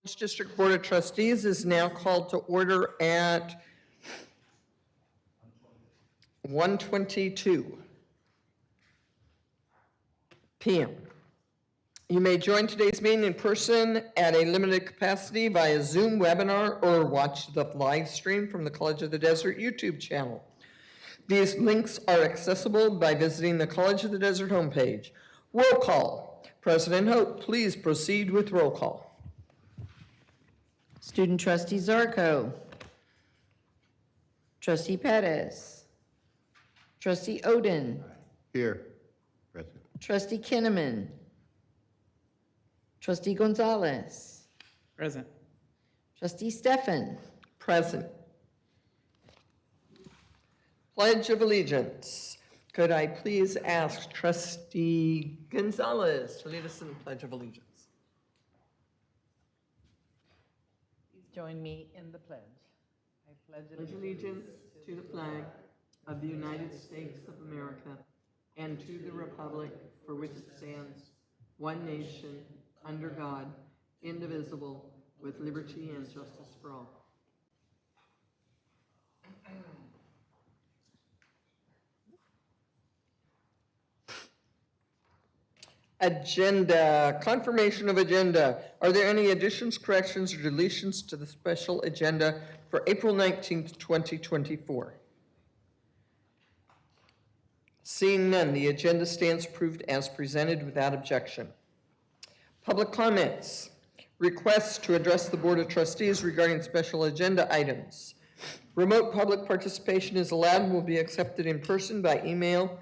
District Board of Trustees is now called to order at 1:22 p.m. You may join today's meeting in person at a limited capacity via Zoom webinar or watch the live stream from the College of the Desert YouTube channel. These links are accessible by visiting the College of the Desert homepage. Roll call. President Hope, please proceed with roll call. Student Trustee Zarco. Trustee Pettis. Trustee Oden. Here, President. Trustee Kinnaman. Trustee Gonzalez. Present. Trustee Stefan. Present. Pledge of Allegiance. Could I please ask Trustee Gonzalez to lead us in the Pledge of Allegiance? Please join me in the pledge. I pledge Pledge allegiance to the flag of the United States of America and to the republic for which it stands, one nation, under God, indivisible, with liberty and justice for all. Agenda, confirmation of agenda. Are there any additions, corrections, or deletions to the special agenda for April 19th, 2024? Seeing none, the agenda stands approved as presented without objection. Public comments. Requests to address the Board of Trustees regarding special agenda items. Remote public participation is allowed and will be accepted in person by email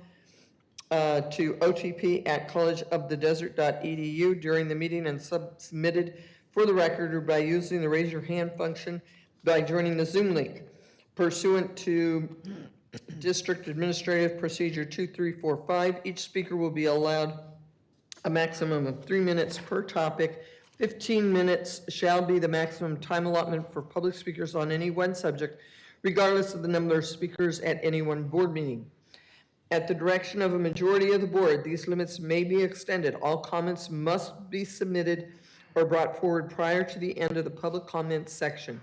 to otp@collegeofthedesert.edu during the meeting and submitted for the record or by using the raise your hand function by joining the Zoom link. Pursuant to District Administrative Procedure 2345, each speaker will be allowed a maximum of 3 minutes per topic. 15 minutes shall be the maximum time allotment for public speakers on any one subject, regardless of the number of speakers at any one board meeting. At the direction of a majority of the board, these limits may be extended. All comments must be submitted or brought forward prior to the end of the public comments section.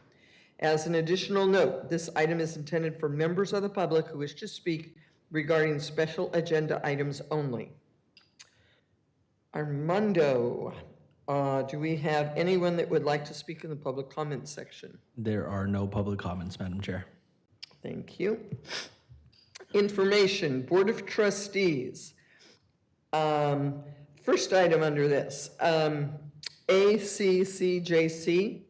As an additional note, this item is intended for members of the public who wish to speak regarding special agenda items only. Armando, do we have anyone that would like to speak in the public comments section? There are no public comments, Madam Chair. Thank you. Information, Board of Trustees. First item under this, ACCJC,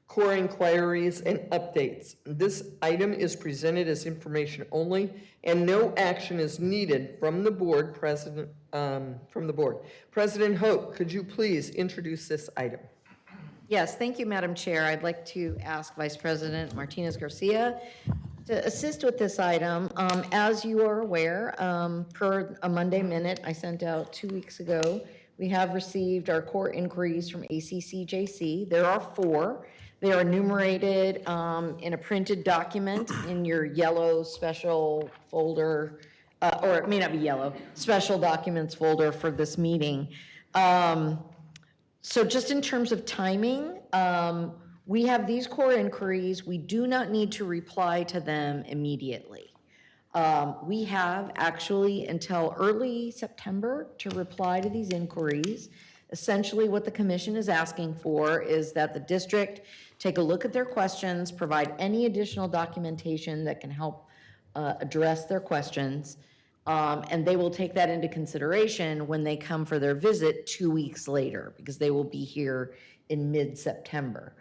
core inquiries and updates. This item is presented as information only, and no action is needed from the board. President Hope, could you please introduce this item? Yes, thank you, Madam Chair. I'd like to ask Vice President Martinez Garcia to assist with this item. As you are aware, per a Monday Minute I sent out 2 weeks ago, we have received our core inquiries from ACCJC. There are 4. They are enumerated in a printed document in your yellow special folder, or it may not be yellow, special documents folder for this meeting. So just in terms of timing, we have these core inquiries. We do not need to reply to them immediately. We have actually until early September to reply to these inquiries. Essentially, what the commission is asking for is that the district take a look at their questions, provide any additional documentation that can help address their questions, and they will take that into consideration when they come for their visit 2 weeks later, because they will be here in mid-September.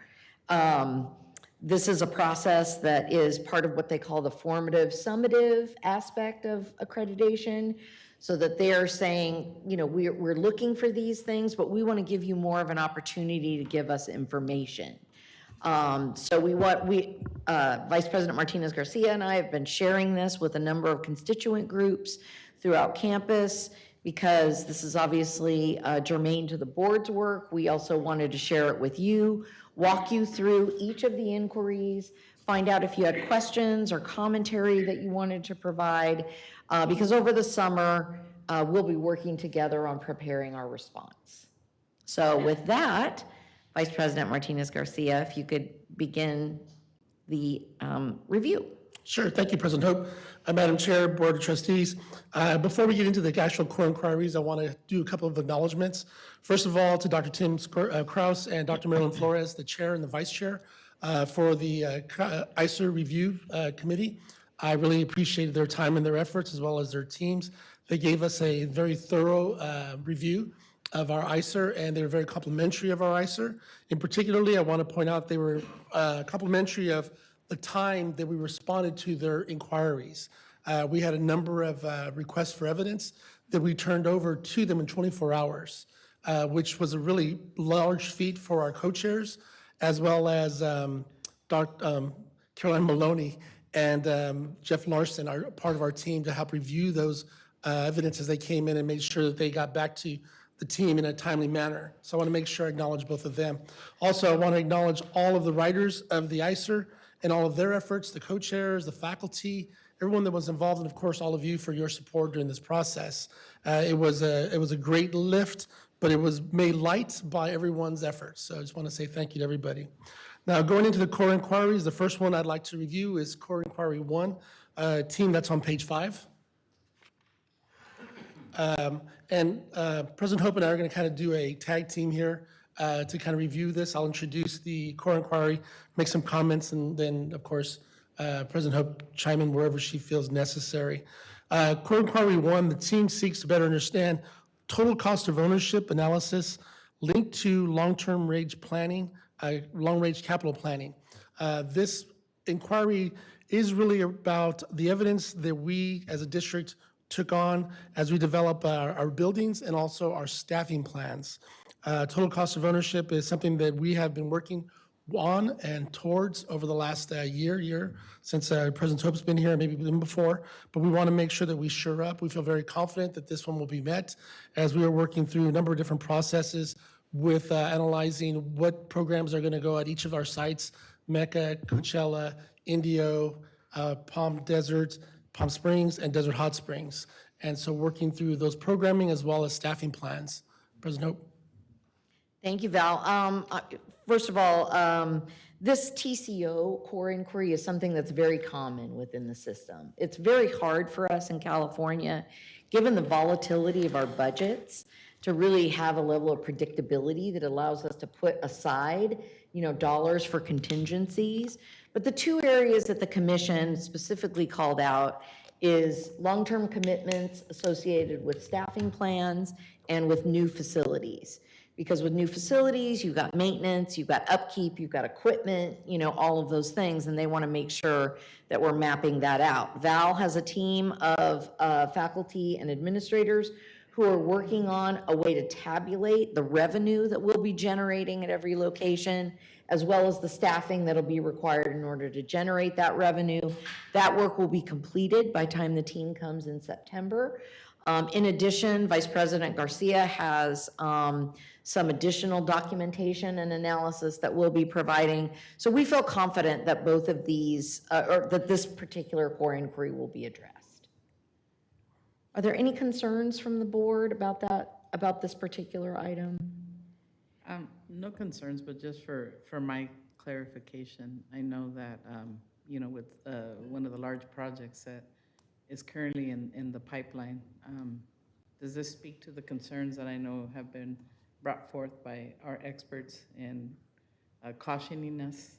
This is a process that is part of what they call the formative summative aspect of accreditation, so that they are saying, you know, we're looking for these things, but we want to give you more of an opportunity to give us information. So Vice President Martinez Garcia and I have been sharing this with a number of constituent groups throughout campus, because this is obviously germane to the board's work. We also wanted to share it with you, walk you through each of the inquiries, find out if you had questions or commentary that you wanted to provide, because over the summer, we'll be working together on preparing our response. So with that, Vice President Martinez Garcia, if you could begin the review. Sure. Thank you, President Hope. Madam Chair, Board of Trustees. Before we get into the actual core inquiries, I want to do a couple of acknowledgements. First of all, to Dr. Tim Kraus and Dr. Marilyn Flores, the Chair and the Vice Chair, for the ICER Review Committee. I really appreciated their time and their efforts, as well as their teams. They gave us a very thorough review of our ICER, and they were very complimentary of our ICER. In particularly, I want to point out they were complimentary of the time that we responded to their inquiries. We had a number of requests for evidence that we turned over to them in 24 hours, which was a really large feat for our co-chairs, as well as Dr. Caroline Maloney and Jeff Larson are part of our team to help review those evidence as they came in and made sure that they got back to the team in a timely manner. So I want to make sure I acknowledge both of them. Also, I want to acknowledge all of the writers of the ICER and all of their efforts, the co-chairs, the faculty, everyone that was involved, and of course, all of you for your support during this process. It was a great lift, but it was made light by everyone's efforts. So I just want to say thank you to everybody. Now, going into the core inquiries, the first one I'd like to review is core inquiry 1, team that's on page 5. President Hope and I are going to kind of do a tag team here to kind of review this. I'll introduce the core inquiry, make some comments, and then, of course, President Hope chime in wherever she feels necessary. Core inquiry 1, the team seeks to better understand total cost of ownership analysis linked to long-term range planning, long-range capital planning. This inquiry is really about the evidence that we as a district took on as we develop our buildings and also our staffing plans. Total cost of ownership is something that we have been working on and towards over the last year since President Hope's been here, maybe even before, but we want to make sure that we shore up. We feel very confident that this one will be met as we are working through a number of different processes with analyzing what programs are going to go at each of our sites, Mecca, Coachella, Indio, Palm Desert, Palm Springs, and Desert Hot Springs. And so working through those programming as well as staffing plans. President Hope. Thank you, Val. First of all, this TCO core inquiry is something that's very common within the system. It's very hard for us in California, given the volatility of our budgets, to really have a level of predictability that allows us to put aside, dollars for contingencies. But the two areas that the commission specifically called out is long-term commitments associated with staffing plans and with new facilities. Because with new facilities, you've got maintenance, you've got upkeep, you've got equipment, all of those things, and they want to make sure that we're mapping that out. Val has a team of faculty and administrators who are working on a way to tabulate the revenue that we'll be generating at every location, as well as the staffing that'll be required in order to generate that revenue. That work will be completed by the time the team comes in September. In addition, Vice President Garcia has some additional documentation and analysis that we'll be providing. So we feel confident that both of these, or that this particular core inquiry will be addressed. Are there any concerns from the board about this particular item? No concerns, but just for my clarification, I know that, with one of the large projects that is currently in the pipeline, does this speak to the concerns that I know have been brought forth by our experts in cautioning us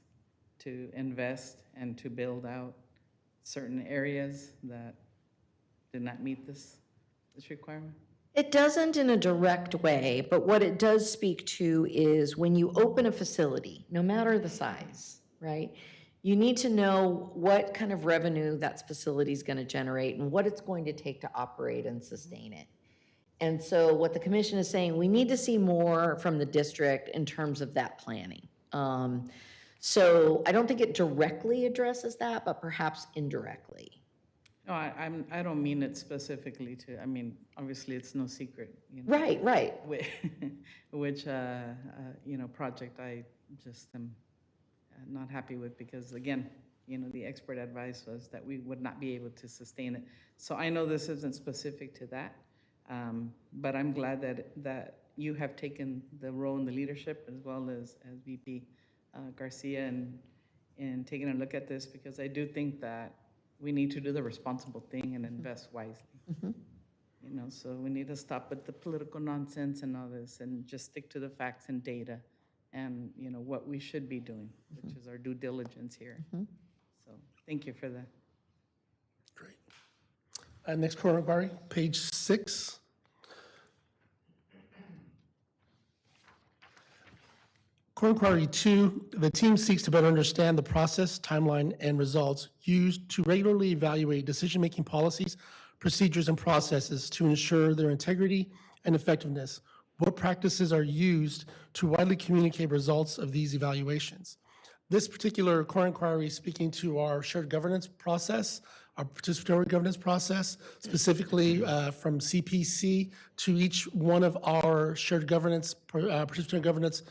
to invest and to build out certain areas that did not meet this requirement? It doesn't in a direct way, but what it does speak to is when you open a facility, no matter the size, right? You need to know what kind of revenue that facility is going to generate and what it's going to take to operate and sustain it. And so what the commission is saying, we need to see more from the district in terms of that planning. So I don't think it directly addresses that, but perhaps indirectly. No, I don't mean it specifically to, obviously it's no secret. Right. Which, project I just am not happy with because, again, the expert advice was that we would not be able to sustain it. So I know this isn't specific to that, but I'm glad that you have taken the role in the leadership as well as VP Garcia and taking a look at this, because I do think that we need to do the responsible thing and invest wisely. You know, so we need to stop with the political nonsense and all this and just stick to the facts and data and, you know, what we should be doing, which is our due diligence here. So thank you for that. Great. Next core inquiry, page 6. Core inquiry 2, the team seeks to better understand the process, timeline, and results used to regularly evaluate decision-making policies, procedures, and processes to ensure their integrity and effectiveness. What practices are used to widely communicate results of these evaluations? This particular core inquiry is speaking to our shared governance process, our participatory governance process, specifically from CPC to each one of our shared governance, participatory governance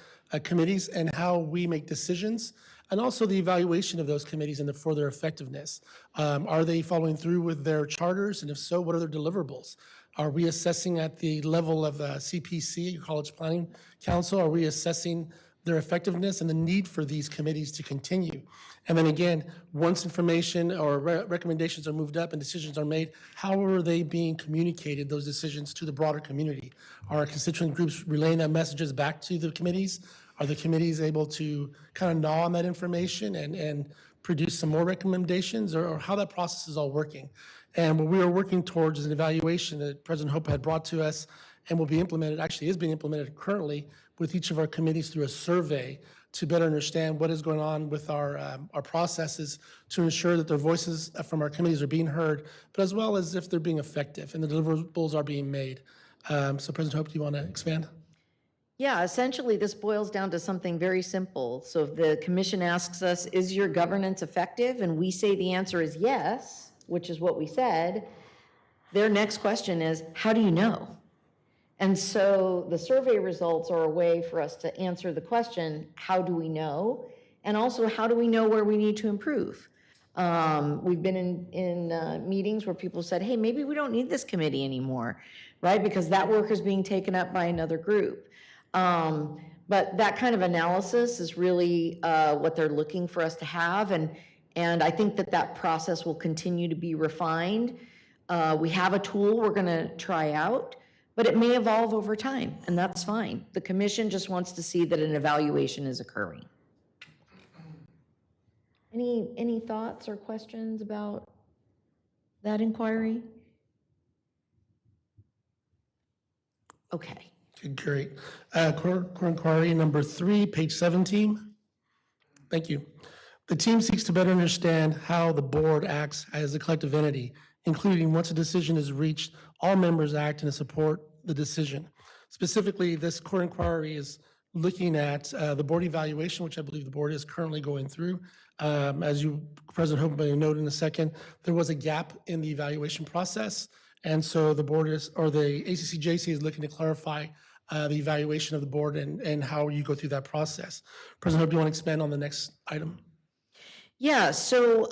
committees, and how we make decisions, and also the evaluation of those committees and for their effectiveness. Are they following through with their charters? And if so, what are their deliverables? Are we assessing at the level of CPC, College Planning Council? Are we assessing their effectiveness and the need for these committees to continue? And then again, once information or recommendations are moved up and decisions are made, how are they being communicated, those decisions, to the broader community? Are constituent groups relaying that messages back to the committees? Are the committees able to kind of gnaw on that information and produce some more recommendations, or how that process is all working? And what we are working towards is an evaluation that President Hope had brought to us and will be implemented, actually is being implemented currently with each of our committees through a survey to better understand what is going on with our processes to ensure that their voices from our committees are being heard, but as well as if they're being effective and the deliverables are being made. So President Hope, do you want to expand? Yeah, essentially, this boils down to something very simple. So if the commission asks us, is your governance effective? And we say the answer is yes, which is what we said, their next question is, how do you know? And so the survey results are a way for us to answer the question, how do we know? And also, how do we know where we need to improve? We've been in meetings where people said, hey, maybe we don't need this committee anymore, right? Because that work is being taken up by another group. But that kind of analysis is really what they're looking for us to have. And I think that process will continue to be refined. We have a tool we're going to try out, but it may evolve over time, and that's fine. The commission just wants to see that an evaluation is occurring. Any thoughts or questions about that inquiry? Okay. Okay, great. Core inquiry number 3, page 17. Thank you. The team seeks to better understand how the board acts as a collective entity, including once a decision is reached, all members act and support the decision. Specifically, this core inquiry is looking at the board evaluation, which I believe the board is currently going through. As you, President Hope, may note in a second, there was a gap in the evaluation process. And so the board is, or the ACCJC is looking to clarify the evaluation of the board and how you go through that process. President Hope, do you want to expand on the next item? Yeah, so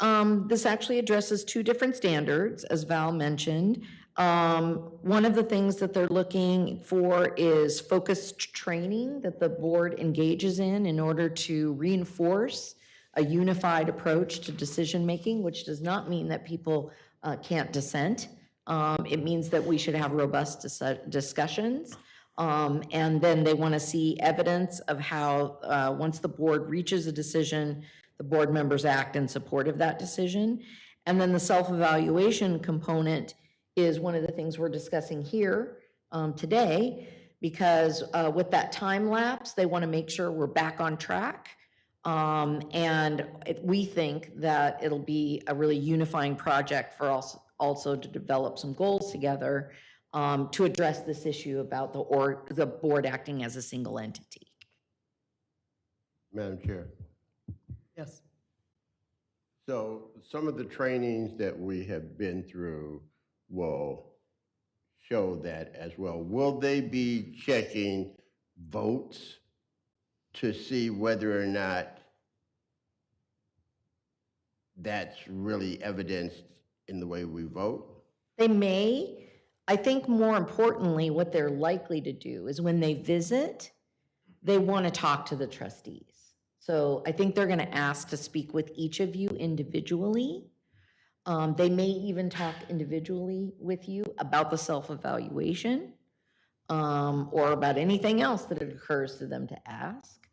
this actually addresses 2 different standards, as Val mentioned. One of the things that they're looking for is focused training that the board engages in order to reinforce a unified approach to decision-making, which does not mean that people can't dissent. It means that we should have robust discussions. And then they want to see evidence of how, once the board reaches a decision, the board members act in support of that decision. And then the self-evaluation component is one of the things we're discussing here today, because with that time lapse, they want to make sure we're back on track. We think that it'll be a really unifying project for us also to develop some goals together to address this issue about the board acting as a single entity. Madam Chair. Yes. So some of the trainings that we have been through will show that as well. Will they be checking votes to see whether or not that's really evidenced in the way we vote? They may. I think more importantly, what they're likely to do is when they visit, they want to talk to the trustees. So I think they're going to ask to speak with each of you individually. They may even talk individually with you about the self-evaluation, or about anything else that it occurs to them to ask.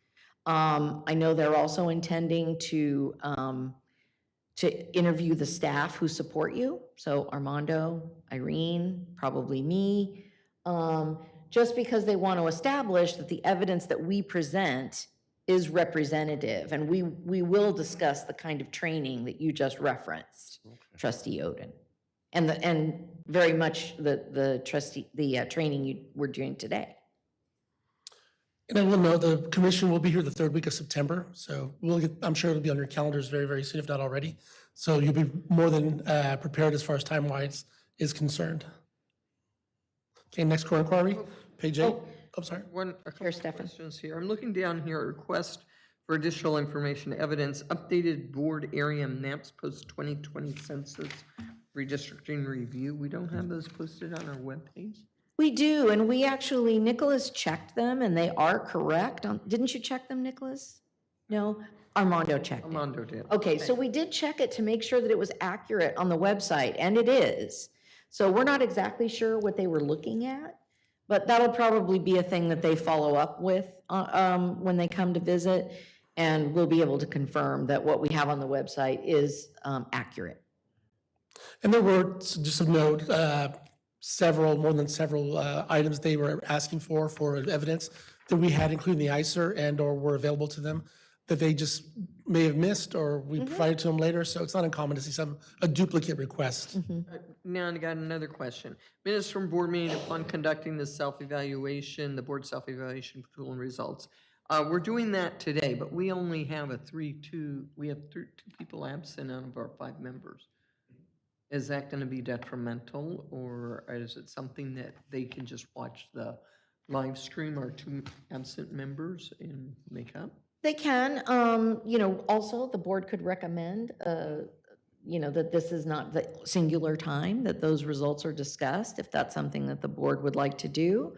I know they're also intending to interview the staff who support you. So Armando, Irene, probably me, just because they want to establish that the evidence that we present is representative. And we will discuss the kind of training that you just referenced, Trustee Oden. And very much the training you were doing today. And I will note, the commission will be here the third week of September, so I'm sure it'll be on your calendars very, very soon, if not already. So you'll be more than prepared as far as time-wise is concerned. Okay, next core inquiry, page 8. Oh, sorry. A couple of Stefan. questions here. I'm looking down here, request for additional information, evidence, updated board area maps post-2020 census redistricting review. We don't have those posted on our webpage? We do, and we actually, Nicholas checked them, and they are correct. Didn't you check them, Nicholas? No? Armando checked it. Armando did. Okay, so we did check it to make sure that it was accurate on the website, and it is. So we're not exactly sure what they were looking at, but that'll probably be a thing that they follow up with when they come to visit, and we'll be able to confirm that what we have on the website is accurate. And there were, just of note, more than several items they were asking for evidence that we had, including the ICER, and/or were available to them, that they just may have missed, or we provided to them later. So it's not uncommon to see a duplicate request. Now I got another question. Minutes from board meeting upon conducting the self-evaluation, the board self-evaluation tool and results. We're doing that today, but we only have two people absent out of our 5 members. Is that going to be detrimental, or is it something that they can just watch the live stream, our 2 absent members, and make up? They can, also the board could recommend, that this is not the singular time that those results are discussed, if that's something that the board would like to do.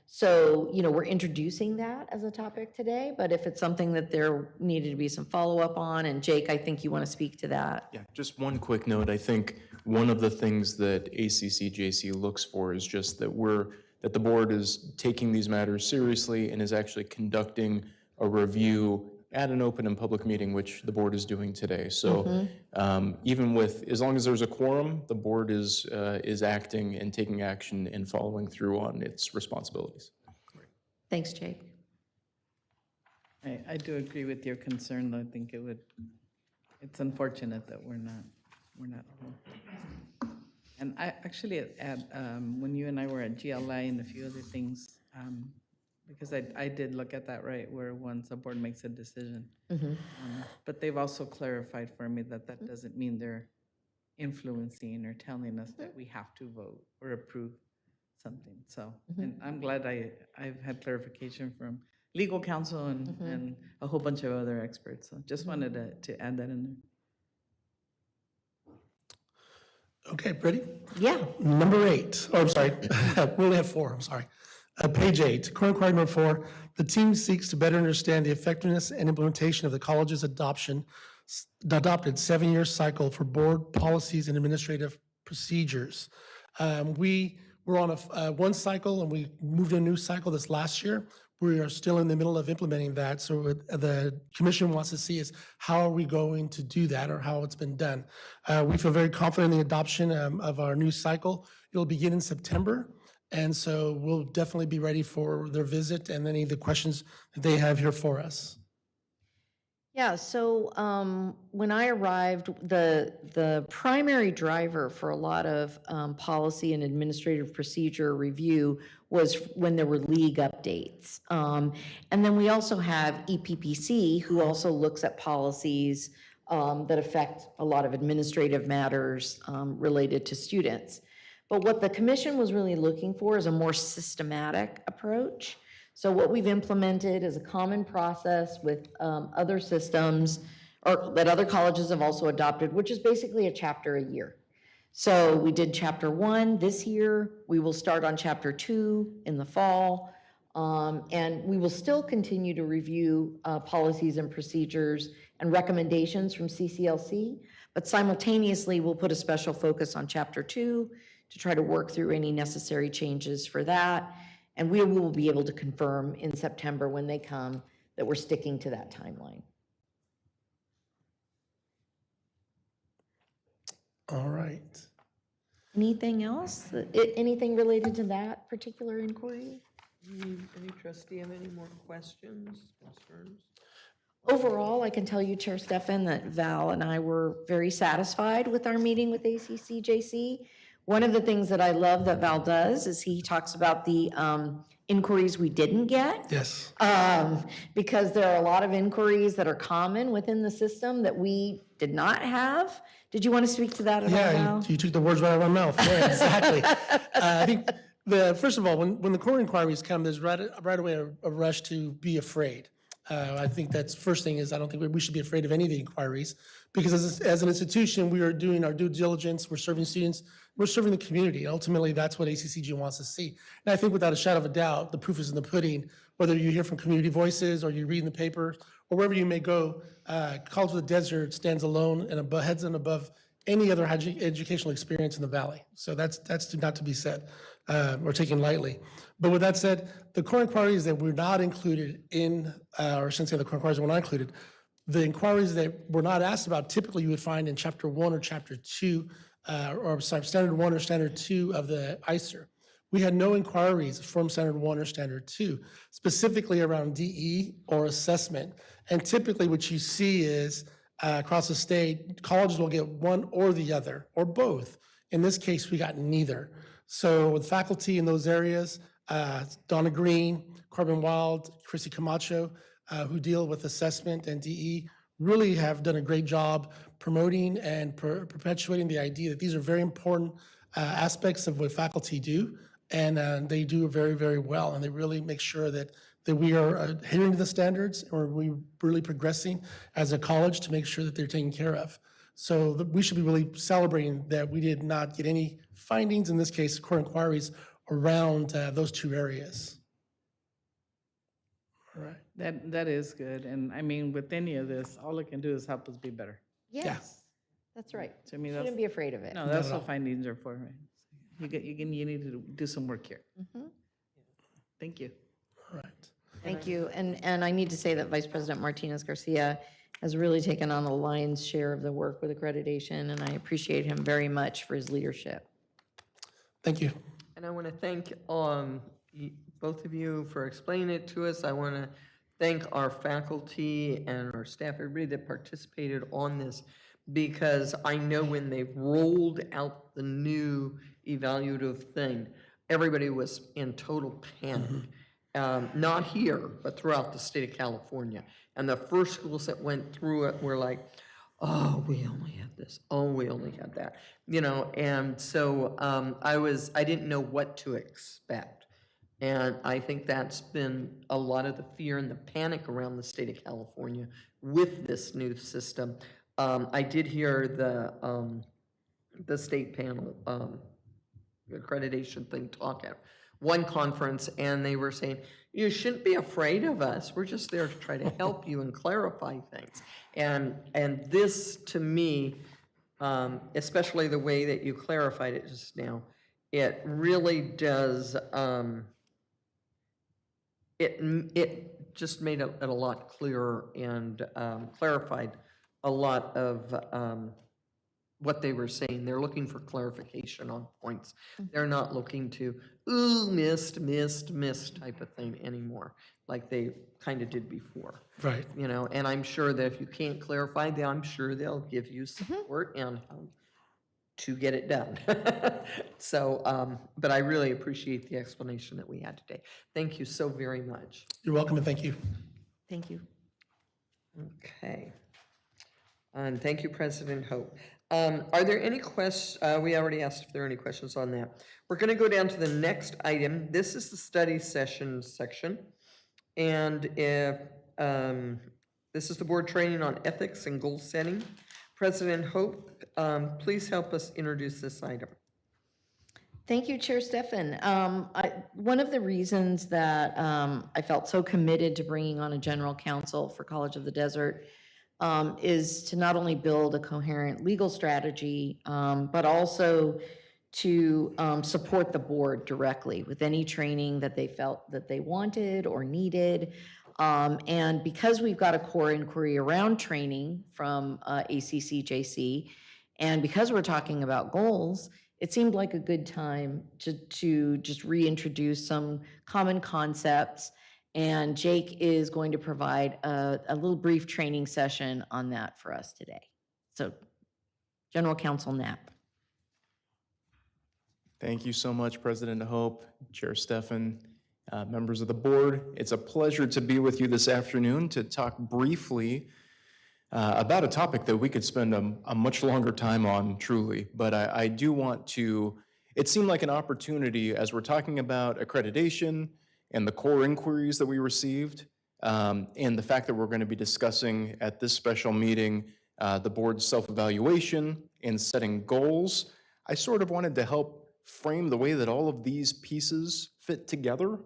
So, we're introducing that as a topic today, but if it's something that there needed to be some follow-up on, and Jake, I think you want to speak to that. Yeah, just one quick note. I think one of the things that ACCJC looks for is just that the board is taking these matters seriously and is actually conducting a review at an open and public meeting, which the board is doing today. So even as long as there's a quorum, the board is acting and taking action and following through on its responsibilities. Thanks, Jake. I do agree with your concern, though. I think it's unfortunate that we're not home. And I actually, when you and I were at GLI and a few other things, because I did look at that, right, where once a board makes a decision. But they've also clarified for me that doesn't mean they're influencing or telling us that we have to vote or approve something. So, and I'm glad I've had clarification from legal counsel and a whole bunch of other experts. So just wanted to add that in there. Okay, ready? Yeah. Number 8, I'm sorry, we only have 4, I'm sorry. Page 8, core inquiry number 4, the team seeks to better understand the effectiveness and implementation of the college's adopted 7-year cycle for board policies and administrative procedures. We were on one cycle and we moved to a new cycle this last year. We are still in the middle of implementing that. So what the commission wants to see is how are we going to do that, or how it's been done. We feel very confident in the adoption of our new cycle. It'll begin in September. And so we'll definitely be ready for their visit and any of the questions that they have here for us. Yeah, so when I arrived, the primary driver for a lot of policy and administrative procedure review was when there were league updates. And then we also have EPPC, who also looks at policies that affect a lot of administrative matters related to students. But what the commission was really looking for is a more systematic approach. So what we've implemented is a common process with other systems, or that other colleges have also adopted, which is basically a chapter a year. So we did chapter 1 this year. We will start on chapter 2 in the fall. And we will still continue to review policies and procedures and recommendations from CCLC, but simultaneously, we'll put a special focus on chapter 2 to try to work through any necessary changes for that. And we will be able to confirm in September when they come that we're sticking to that timeline. All right. Anything else? Anything related to that particular inquiry? Any trustee have any more questions, concerns? Overall, I can tell you, Chair Stefan, that Val and I were very satisfied with our meeting with ACCJC. One of the things that I love that Val does is he talks about the inquiries we didn't get. Yes. Because there are a lot of inquiries that are common within the system that we did not have. Did you want to speak to that at all, Yeah, Val? you took the words right out of my mouth. Yeah, exactly. I think first of all, when the court inquiries come, there's right away a rush to be afraid. I think that's first thing is I don't think we should be afraid of any of the inquiries because as an institution, we are doing our due diligence, we're serving students, we're serving the community. Ultimately, that's what ACCG wants to see. And I think without a shadow of a doubt, the proof is in the pudding, whether you hear from community voices or you read in the paper or wherever you may go, College of the Desert stands alone and heads and above any other educational experience in the Valley. So that's not to be said or taken lightly. But with that said, the core inquiries that were not included in, or I shouldn't say the core inquiries that were not included, the inquiries that were not asked about, typically you would find in Chapter 1 or Chapter 2, Standard 1 or Standard 2 of the ICER. We had no inquiries from Standard 1 or Standard 2, specifically around DE or assessment. And typically what you see is across the state, colleges will get one or the other, or both. In this case, we got neither. So with faculty in those areas, Donna Green, Corbin Wild, Chrissy Camacho, who deal with assessment and DE, really have done a great job promoting and perpetuating the idea that these are very important aspects of what faculty do, and they do very, very well, and they really make sure that we are adhering to the standards, or we really progressing as a college to make sure that they're taken care of. So we should be really celebrating that we did not get any findings, in this case, core inquiries, around those two areas. All right. That is good, and I mean, with any of this, all it can do is help us be better. Yes, that's right. To me, that's, Shouldn't be afraid of it. no, that's what findings are for, right? You need to do some work here. Thank you. All right. Thank you. And I need to say that Vice President Martinez Garcia has really taken on the lion's share of the work with accreditation, and I appreciate him very much for his leadership. Thank you. And I want to thank both of you for explaining it to us. I want to thank our faculty and our staff, everybody that participated on this, because I know when they rolled out the new evaluative thing, everybody was in total panic. Not here, but throughout the state of California. And the first schools that went through it were like, oh, we only had this, oh, we only had that, you know, and so I didn't know what to expect. And I think that's been a lot of the fear and the panic around the state of California with this new system. I did hear the state panel accreditation thing talk at one conference, and they were saying, you shouldn't be afraid of us. We're just there to try to help you and clarify things. And this, to me, especially the way that you clarified it just now, it really does, it just made it a lot clearer and clarified a lot of what they were saying. They're looking for clarification on points. They're not looking to, ooh, missed type of thing anymore, like they kind of did before. Right. You know, and I'm sure that if you can't clarify, then I'm sure they'll give you support on how to get it done. So, but I really appreciate the explanation that we had today. Thank you so very much. You're welcome, and thank you. Thank you. Okay. And thank you, President Hope. Are there any questions? We already asked if there are any questions on that. We're going to go down to the next item. This is the study session section. And if this is the board training on ethics and goal setting. President Hope Please help us introduce this item. Thank you, Chair Stefan. One of the reasons that I felt so committed to bringing on a general counsel for College of the Desert is to not only build a coherent legal strategy, but also to support the board directly with any training that they felt that they wanted or needed. And because we've got a core inquiry around training from ACCJC, and because we're talking about goals, it seemed like a good time to just reintroduce some common concepts. And Jake is going to provide a little brief training session on that for us today. So, General Counsel Knapp. Thank you so much, President Hope, Chair Stefan, members of the board. It's a pleasure to be with you this afternoon to talk briefly about a topic that we could spend a much longer time on, truly. But I do want to, it seemed like an opportunity as we're talking about accreditation and the core inquiries that we received, and the fact that we're going to be discussing at this special meeting the board's self-evaluation and setting goals. I sort of wanted to help frame the way that all of these pieces fit together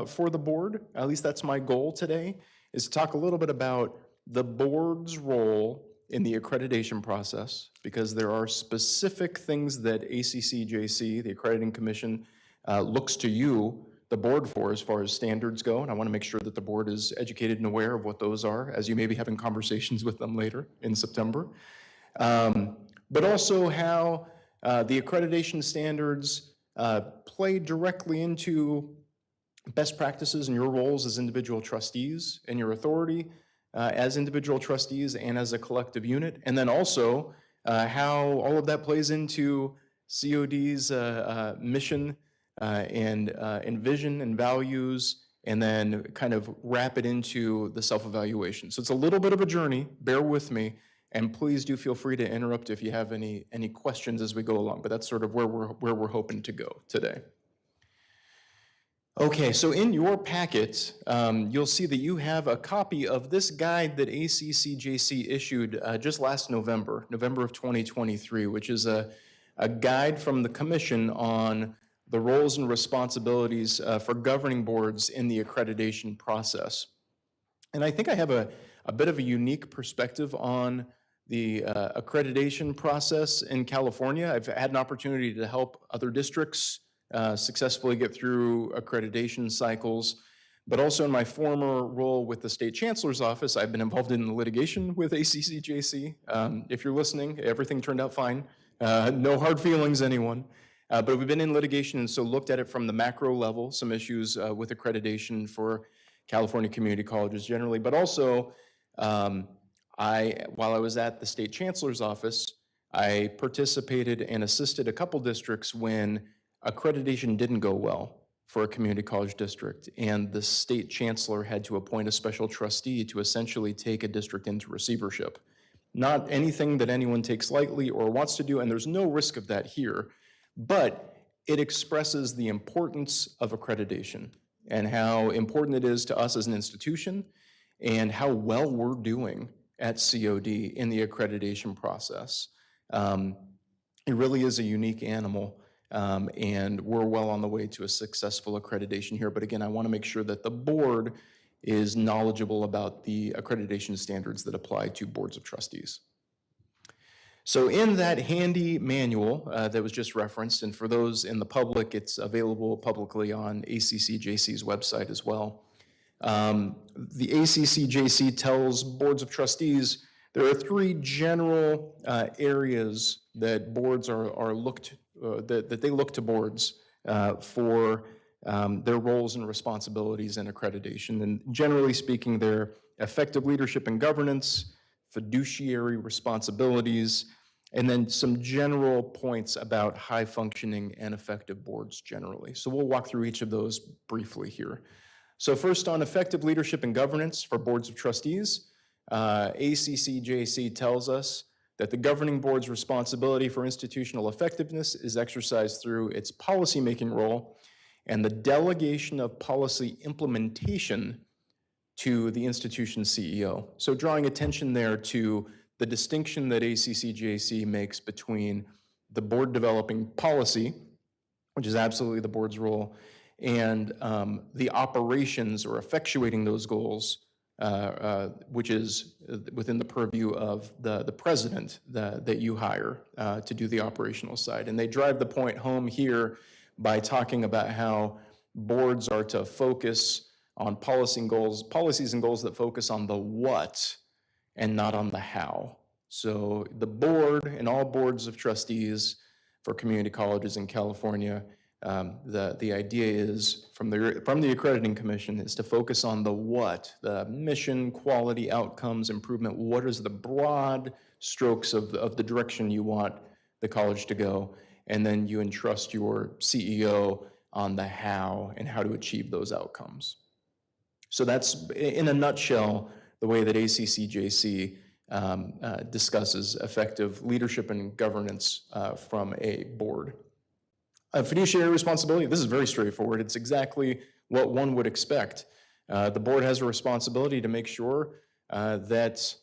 for the board. At least that's my goal today, is to talk a little bit about the board's role in the accreditation process, because there are specific things that ACCJC, the Accrediting Commission, looks to you, the board, for as far as standards go, and I want to make sure that the board is educated and aware of what those are, as you may be having conversations with them later in September. But also how the accreditation standards play directly into best practices in your roles as individual trustees and your authority as individual trustees and as a collective unit, and then also how all of that plays into COD's mission and vision and values, and then kind of wrap it into the self-evaluation. So it's a little bit of a journey, bear with me, and please do feel free to interrupt if you have any questions as we go along, but that's sort of where we're hoping to go today. Okay, so in your packet, you'll see that you have a copy of this guide that ACCJC issued just last November of 2023, which is a guide from the Commission on the roles and responsibilities for governing boards in the accreditation process. And I think I have a bit of a unique perspective on the accreditation process in California. I've had an opportunity to help other districts successfully get through accreditation cycles, but also in my former role with the State Chancellor's Office, I've been involved in litigation with ACCJC. If you're listening, everything turned out fine. No hard feelings, anyone. But we've been in litigation and so looked at it from the macro level, some issues with accreditation for California community colleges generally, but also while I was at the State Chancellor's Office, I participated and assisted a couple districts when accreditation didn't go well for a community college district, and the state chancellor had to appoint a special trustee to essentially take a district into receivership. Not anything that anyone takes lightly or wants to do, and there's no risk of that here, but it expresses the importance of accreditation and how important it is to us as an institution and how well we're doing at COD in the accreditation process. It really is a unique animal. And we're well on the way to a successful accreditation here. But again, I want to make sure that the board is knowledgeable about the accreditation standards that apply to boards of trustees. So in that handy manual that was just referenced, and for those in the public, it's available publicly on ACCJC's website as well. The ACCJC tells boards of trustees there are three general areas that boards are looked that they look to boards for their roles and responsibilities in accreditation. And generally speaking, they're effective leadership and governance, fiduciary responsibilities, and then some general points about high functioning and effective boards generally. So we'll walk through each of those briefly here. So first, on effective leadership and governance for boards of trustees, ACCJC tells us that the governing board's responsibility for institutional effectiveness is exercised through its policymaking role and the delegation of policy implementation to the institution's CEO. So drawing attention there to the distinction that ACCJC makes between the board developing policy, which is absolutely the board's role, and the operations or effectuating those goals, which is within the purview of the president that you hire to do the operational side. And they drive the point home here by talking about how boards are to focus on policies and goals that focus on the what and not on the how. So the board and all boards of trustees for community colleges in California, the idea is from the accrediting commission is to focus on the what, the mission, quality, outcomes, improvement. What is the broad strokes of the direction you want the college to go? And then you entrust your CEO on the how and how to achieve those outcomes. So that's, in a nutshell, the way that ACCJC discusses effective leadership and governance from a board. Fiduciary responsibility, this is very straightforward. It's exactly what one would expect. The board has a responsibility to make sure that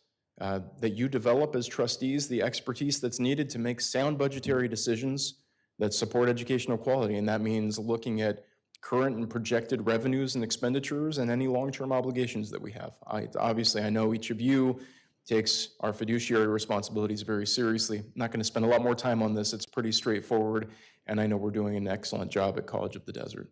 you develop as trustees the expertise that's needed to make sound budgetary decisions that support educational quality. And that means looking at current and projected revenues and expenditures and any long-term obligations that we have. Obviously, I know each of you takes our fiduciary responsibilities very seriously. I'm not going to spend a lot more time on this. It's pretty straightforward, and I know we're doing an excellent job at College of the Desert.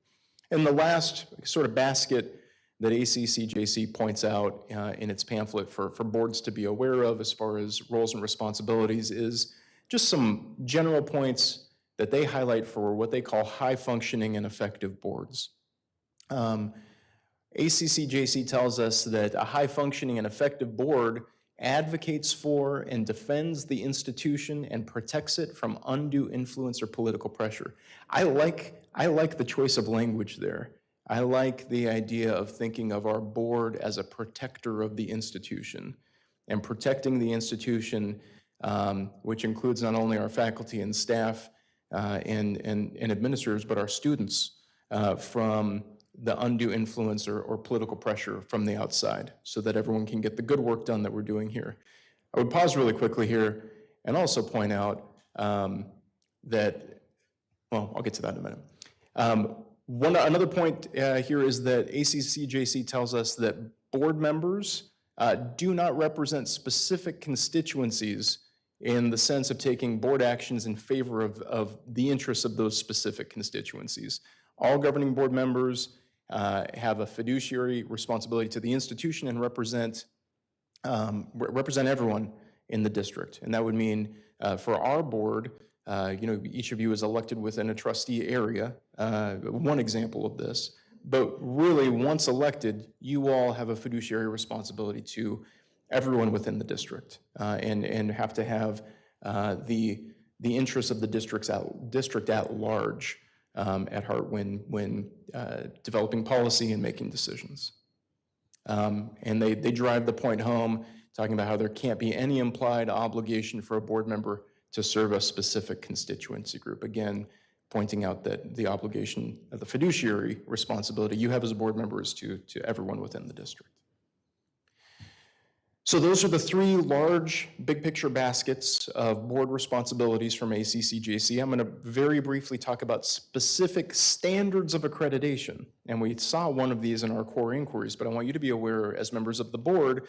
And the last sort of basket that ACCJC points out in its pamphlet for boards to be aware of as far as roles and responsibilities is just some general points that they highlight for what they call high-functioning and effective boards. ACCJC tells us that a high-functioning and effective board advocates for and defends the institution and protects it from undue influence or political pressure. I like the choice of language there. I like the idea of thinking of our board as a protector of the institution and protecting the institution, which includes not only our faculty and staff and administrators, but our students from the undue influence or political pressure from the outside so that everyone can get the good work done that we're doing here. I would pause really quickly here and also point out that, well, I'll get to that in a minute. Another point here is that ACCJC tells us that board members do not represent specific constituencies in the sense of taking board actions in favor of the interests of those specific constituencies. All governing board members have a fiduciary responsibility to the institution and represent everyone in the district. And that would mean for our board, each of you is elected within a trustee area, one example of this. But really, once elected, you all have a fiduciary responsibility to everyone within the district and have to have the interests of the district at large at heart when developing policy and making decisions. And they drive the point home, talking about how there can't be any implied obligation for a board member to serve a specific constituency group. Again, pointing out that the obligation of the fiduciary responsibility you have as a board member is to everyone within the district. So those are the three large big picture baskets of board responsibilities from ACCJC. I'm going to very briefly talk about specific standards of accreditation. And we saw one of these in our core inquiries, but I want you to be aware as members of the board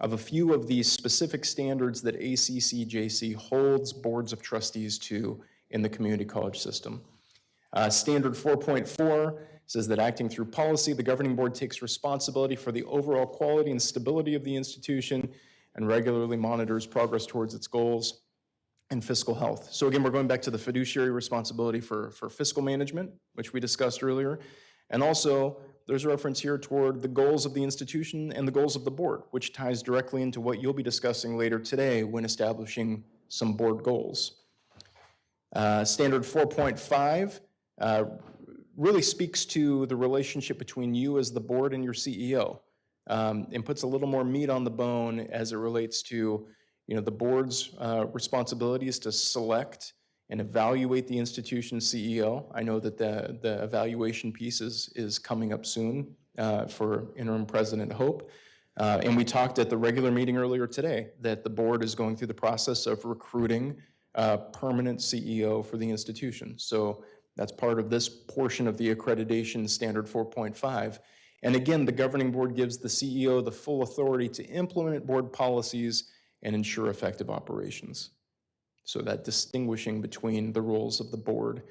of a few of these specific standards that ACCJC holds boards of trustees to in the community college system. Standard 4.4 says that acting through policy, the governing board takes responsibility for the overall quality and stability of the institution and regularly monitors progress towards its goals and fiscal health. So again, we're going back to the fiduciary responsibility for fiscal management, which we discussed earlier. And also, there's a reference here toward the goals of the institution and the goals of the board, which ties directly into what you'll be discussing later today when establishing some board goals. Standard 4.5 really speaks to the relationship between you as the board and your CEO, and puts a little more meat on the bone as it relates to, the board's responsibilities to select and evaluate the institution's CEO. I know that the evaluation piece is coming up soon for interim President Hope, And we talked at the regular meeting earlier today that the board is going through the process of recruiting a permanent CEO for the institution. So that's part of this portion of the accreditation standard 4.5. And again, the governing board gives the CEO the full authority to implement board policies and ensure effective operations. So that distinguishing between the roles of the board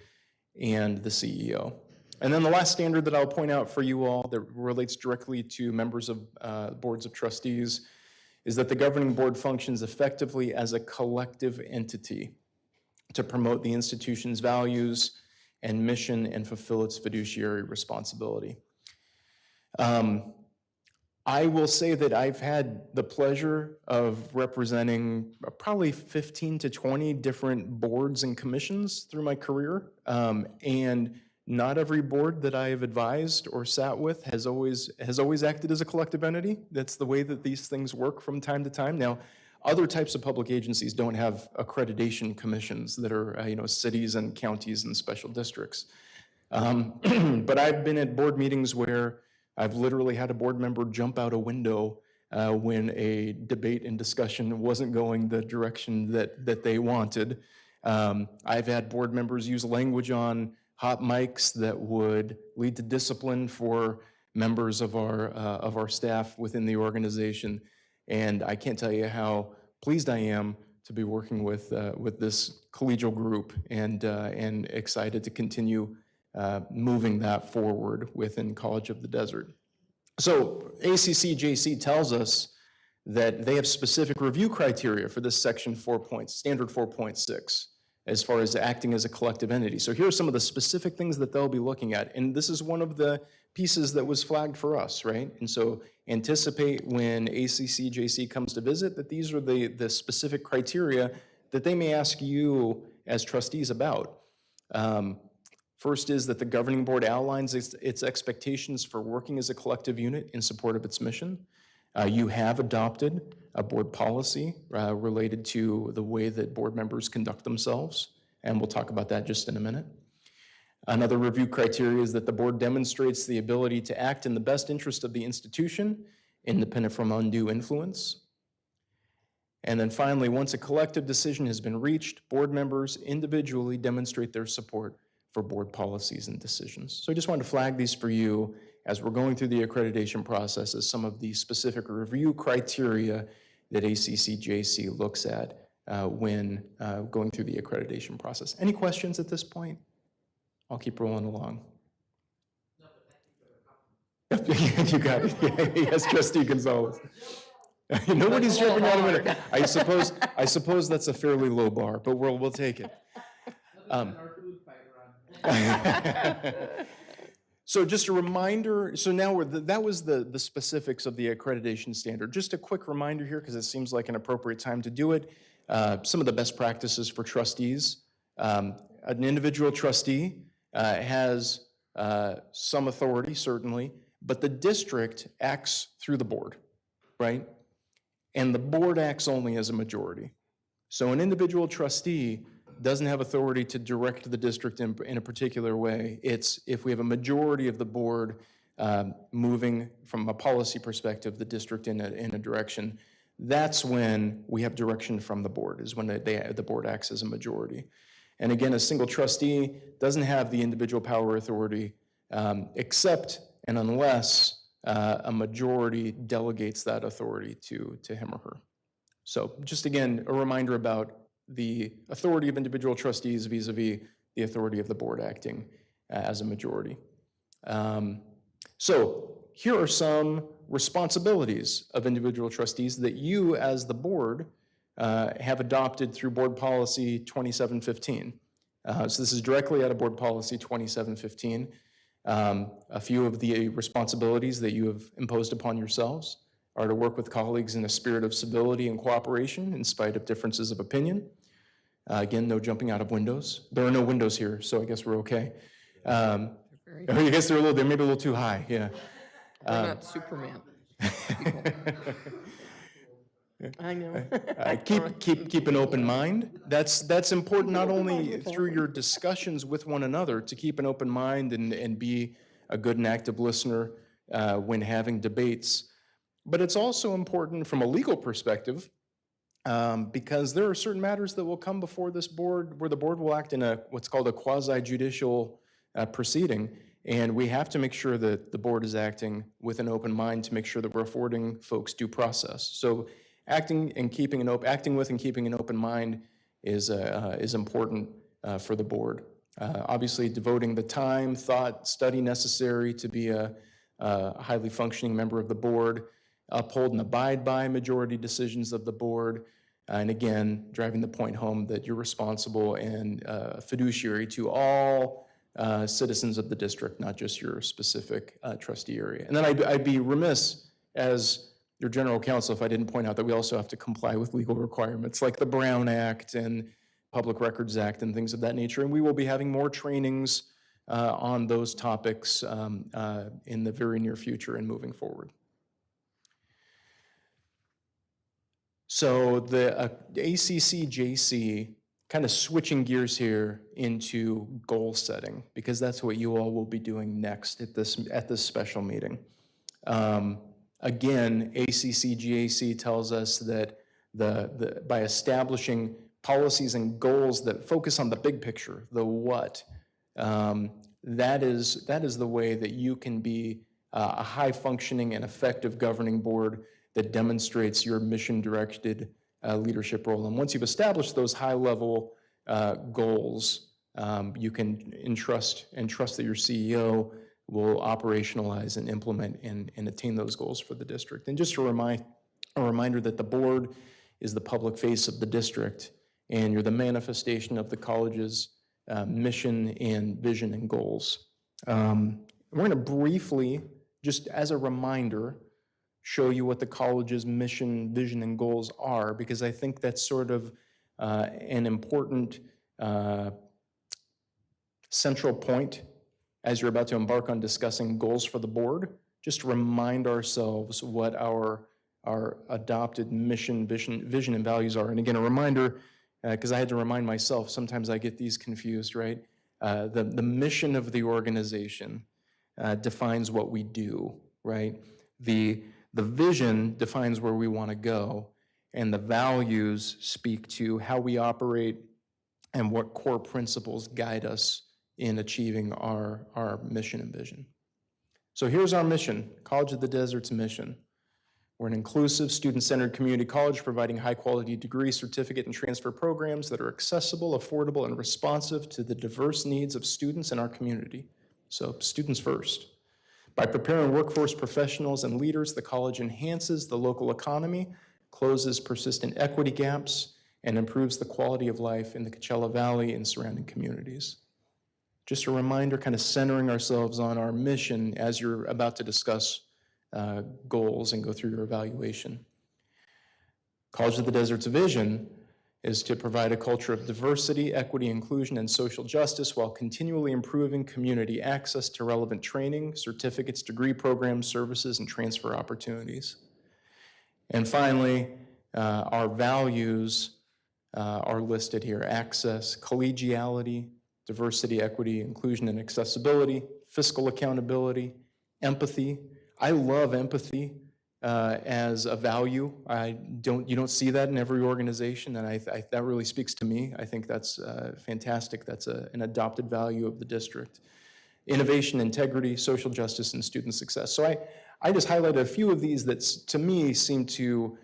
and the CEO. And then the last standard that I'll point out for you all that relates directly to members of boards of trustees is that the governing board functions effectively as a collective entity to promote the institution's values and mission and fulfill its fiduciary responsibility. I will say that I've had the pleasure of representing probably 15 to 20 different boards and commissions through my career. And not every board that I have advised or sat with has always acted as a collective entity. That's the way that these things work from time to time. Now, other types of public agencies don't have accreditation commissions that are, cities and counties and special districts. But I've been at board meetings where I've literally had a board member jump out a window when a debate and discussion wasn't going the direction that they wanted. I've had board members use language on hot mics that would lead to discipline for members of our staff within the organization. And I can't tell you how pleased I am to be working with this collegial group and excited to continue moving that forward within College of the Desert. So ACCJC tells us that they have specific review criteria for this section standard 4.6 as far as acting as a collective entity. So here are some of the specific things that they'll be looking at. And this is one of the pieces that was flagged for us, right? And so anticipate when ACCJC comes to visit that these are the specific criteria that they may ask you as trustees about. First is that the governing board outlines its expectations for working as a collective unit in support of its mission. You have adopted a board policy related to the way that board members conduct themselves, and we'll talk about that just in a minute. Another review criteria is that the board demonstrates the ability to act in the best interest of the institution, independent from undue influence. And then finally, once a collective decision has been reached, board members individually demonstrate their support for board policies and decisions. So I just wanted to flag these for you as we're going through the accreditation process as some of the specific review criteria that ACCJC looks at when going through the accreditation process. Any questions at this point? I'll keep rolling along. No, but thank you for the compliment. You got it. Yes, Trustee Gonzalez. Nobody's jumping out of it. I suppose that's a fairly low bar, but we'll take it. So just a reminder, so now that was the specifics of the accreditation standard. Just a quick reminder here, because it seems like an appropriate time to do it. Some of the best practices for trustees. An individual trustee has some authority, certainly, but the district acts through the board, right? And the board acts only as a majority. So an individual trustee doesn't have authority to direct the district in a particular way. It's if we have a majority of the board moving from a policy perspective, the district in a direction, that's when we have direction from the board, is when the board acts as a majority. And again, a single trustee doesn't have the individual power authority except and unless a majority delegates that authority to him or her. So just again, a reminder about the authority of individual trustees vis-a-vis the authority of the board acting as a majority. So here are some responsibilities of individual trustees that you as the board have adopted through Board Policy 2715. So this is directly out of Board Policy 2715. A few of the responsibilities that you have imposed upon yourselves are to work with colleagues in a spirit of civility and cooperation in spite of differences of opinion. Again, no jumping out of windows. There are no windows here, so I guess we're okay. I guess they're maybe a little too high, yeah. We're not Superman. I know. Keep an open mind. That's important not only through your discussions with one another, to keep an open mind and be a good and active listener when having debates, But it's also important from a legal perspective because there are certain matters that will come before this board where the board will act in what's called a quasi-judicial proceeding. And we have to make sure that the board is acting with an open mind to make sure that we're affording folks due process. So acting with and keeping an open mind is important for the board. Obviously, devoting the time, thought, study necessary to be a highly functioning member of the board, uphold and abide by majority decisions of the board, and again, driving the point home that you're responsible and fiduciary to all citizens of the district, not just your specific trustee area. And then I'd be remiss as your general counsel if I didn't point out that we also have to comply with legal requirements like the Brown Act and Public Records Act and things of that nature. And we will be having more trainings on those topics in the very near future and moving forward. So the ACCJC, kind of switching gears here into goal setting, because that's what you all will be doing next at this special meeting. Again, ACCJC tells us that by establishing policies and goals that focus on the big picture, the what, that is the way that you can be a high-functioning and effective governing board that demonstrates your mission-directed leadership role. And once you've established those high-level goals, you can trust that your CEO will operationalize and implement and attain those goals for the district. And just a reminder that the board is the public face of the district, and you're the manifestation of the college's mission and vision and goals. We're going to briefly, just as a reminder, show you what the college's mission, vision, and goals are, because I think that's sort of an important central point as you're about to embark on discussing goals for the board. Just remind ourselves what our adopted mission, vision, and values are. And again, a reminder, because I had to remind myself, sometimes I get these confused, right? The mission of the organization defines what we do, right? The vision defines where we want to go, and the values speak to how we operate and what core principles guide us in achieving our mission and vision. So here's our mission, College of the Desert's mission. We're an inclusive, student-centered community college providing high-quality degree, certificate, and transfer programs that are accessible, affordable, and responsive to the diverse needs of students in our community. So students first. By preparing workforce professionals and leaders, the college enhances the local economy, closes persistent equity gaps, and improves the quality of life in the Coachella Valley and surrounding communities. Just a reminder, kind of centering ourselves on our mission as you're about to discuss goals and go through your evaluation. College of the Desert's vision is to provide a culture of diversity, equity, inclusion, and social justice while continually improving community access to relevant training, certificates, degree programs, services, and transfer opportunities. And finally, our values are listed here: access, collegiality, diversity, equity, inclusion, and accessibility, fiscal accountability, empathy. I love empathy as a value. You don't see that in every organization, and that really speaks to me. I think that's fantastic. That's an adopted value of the district. Innovation, integrity, social justice, and student success. So I just highlighted a few of these that to me seem to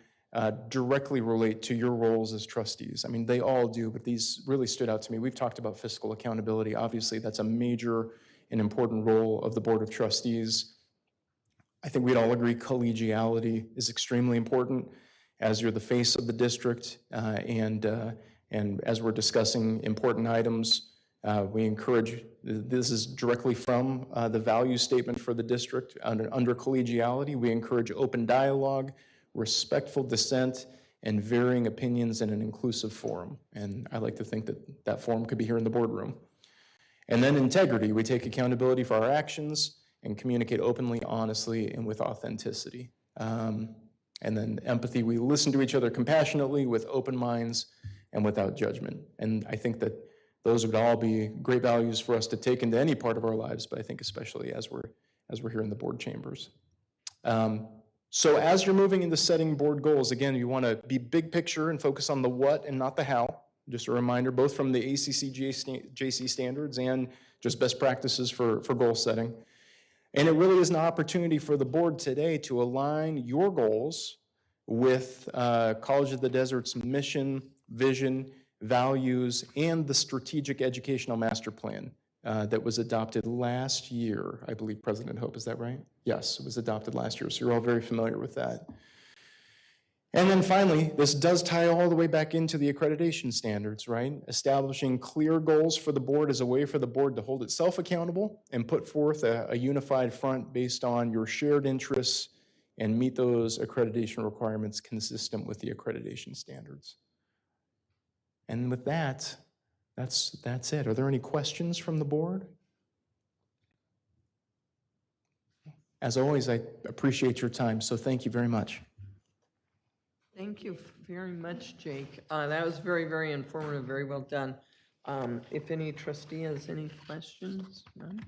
directly relate to your roles as trustees. I mean, they all do, but these really stood out to me. We've talked about fiscal accountability. Obviously, that's a major and important role of the Board of Trustees. I think we'd all agree collegiality is extremely important as you're the face of the district, and as we're discussing important items, we encourage, this is directly from the value statement for the district. Under collegiality, we encourage open dialogue, respectful dissent, and varying opinions in an inclusive forum. And I like to think that that forum could be here in the boardroom. And then integrity, we take accountability for our actions and communicate openly, honestly, and with authenticity. And then empathy, we listen to each other compassionately with open minds and without judgment. And I think that those would all be great values for us to take into any part of our lives, but I think especially as we're here in the board chambers. So as you're moving into setting board goals, again, you want to be big picture and focus on the what and not the how. Just a reminder, both from the ACCJC standards and just best practices for goal setting. And it really is an opportunity for the board today to align your goals with College of the Desert's mission, vision, values, and the strategic educational master plan that was adopted last year. I believe, President Hope, is that right? Yes, it was adopted last year, so you're all very familiar with that. And then finally, this does tie all the way back into the accreditation standards, right? Establishing clear goals for the board is a way for the board to hold itself accountable and put forth a unified front based on your shared interests and meet those accreditation requirements consistent with the accreditation standards. And with that, that's it. Are there any questions from the board? As always, I appreciate your time, so thank you very much. Thank you very much, Jake. That was very, very informative, very well done. If any trustee has any questions, none?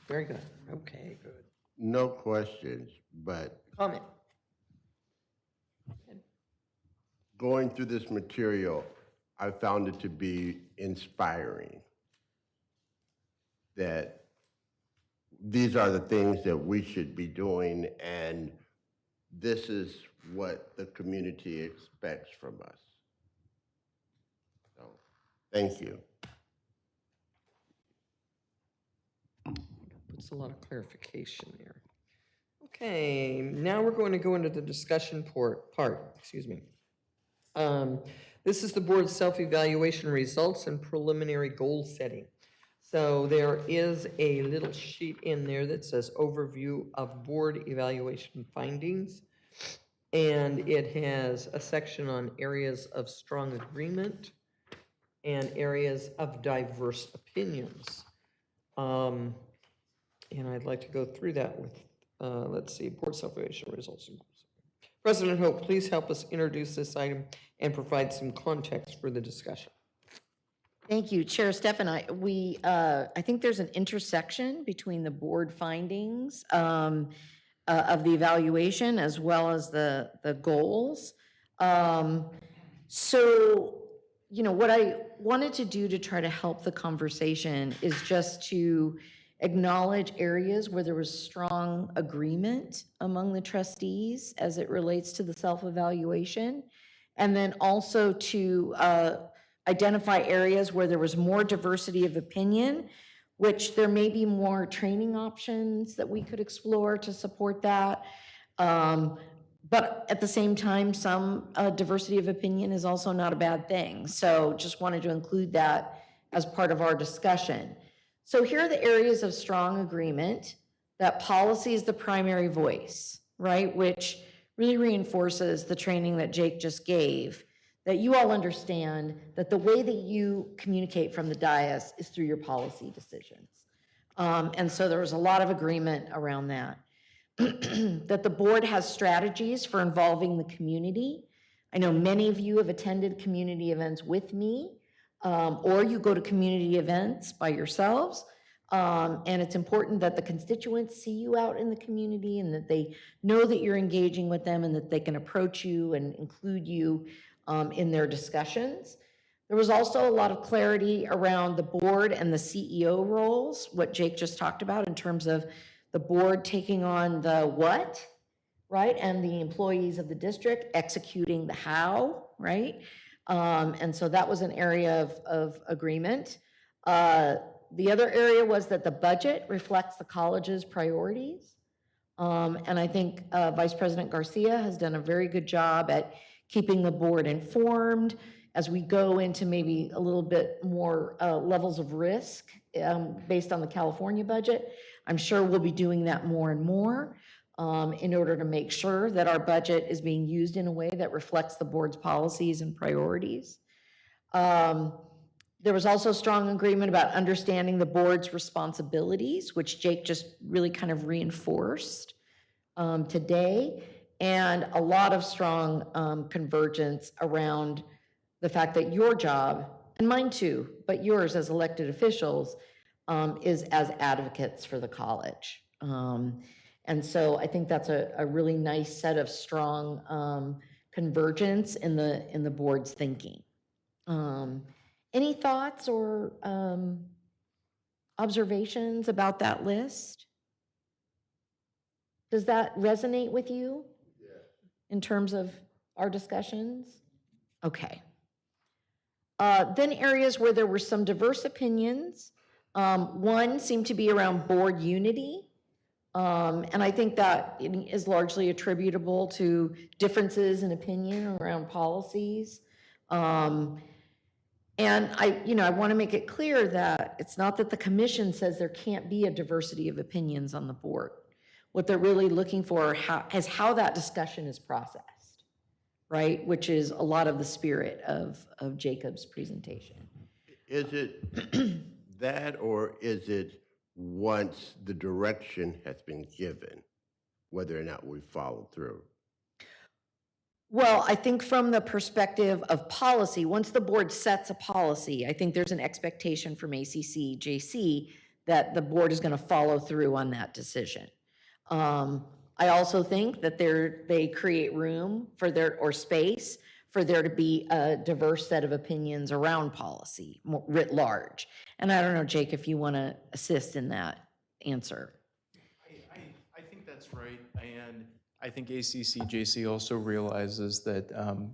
Very good, okay, good. No questions, but Comment? going through this material, I found it to be inspiring that these are the things that we should be doing, and this is what the community expects from us. So, thank you. Puts a lot of clarification there. Okay, now we're going to go into the discussion part, excuse me. This is the board's self-evaluation results and preliminary goal setting. So there is a little sheet in there that says overview of board evaluation findings. And it has a section on areas of strong agreement and areas of diverse opinions. And I'd like to go through that with, let's see, board self-evaluation results. President Hope, please help us introduce this item and provide some context for the discussion. Thank you, Chair Stefan. I think there's an intersection between the board findings of the evaluation as well as the goals. So, you know, what I wanted to do to try to help the conversation is just to acknowledge areas where there was strong agreement among the trustees as it relates to the self-evaluation, and then also to identify areas where there was more diversity of opinion, which there may be more training options that we could explore to support that. But at the same time, some diversity of opinion is also not a bad thing. So just wanted to include that as part of our discussion. So here are the areas of strong agreement, that policy is the primary voice, right? Which really reinforces the training that Jake just gave, that you all understand that the way that you communicate from the dais is through your policy decisions. And so there was a lot of agreement around that. That the board has strategies for involving the community. I know many of you have attended community events with me, or you go to community events by yourselves. And it's important that the constituents see you out in the community and that they know that you're engaging with them and that they can approach you and include you in their discussions. There was also a lot of clarity around the board and the CEO roles, what Jake just talked about in terms of the board taking on the what, right? And the employees of the district executing the how, right? And so that was an area of agreement. The other area was that the budget reflects the college's priorities. And I think Vice President Garcia has done a very good job at keeping the board informed as we go into maybe a little bit more levels of risk based on the California budget. I'm sure we'll be doing that more and more in order to make sure that our budget is being used in a way that reflects the board's policies and priorities. There was also strong agreement about understanding the board's responsibilities, which Jake just really kind of reinforced today, and a lot of strong convergence around the fact that your job, and mine too, but yours as elected officials, is as advocates for the college. And so I think that's a really nice set of strong convergence in the board's thinking. Any thoughts or observations about that list? Does that resonate with you? In terms of our discussions? Okay. Then areas where there were some diverse opinions. One seemed to be around board unity. And I think that is largely attributable to differences in opinion around policies. And I want to make it clear that it's not that the commission says there can't be a diversity of opinions on the board. What they're really looking for is how that discussion is processed, right? Which is a lot of the spirit of Jacob's presentation. Is it that, or is it once the direction has been given, whether or not we follow through? Well, I think from the perspective of policy, once the board sets a policy, I think there's an expectation from ACC, JC, that the board is going to follow through on that decision. I also think that they create room for or space for there to be a diverse set of opinions around policy, writ large. And I don't know, Jake, if you want to assist in that answer. I think that's right, and I think ACCJC also realizes that,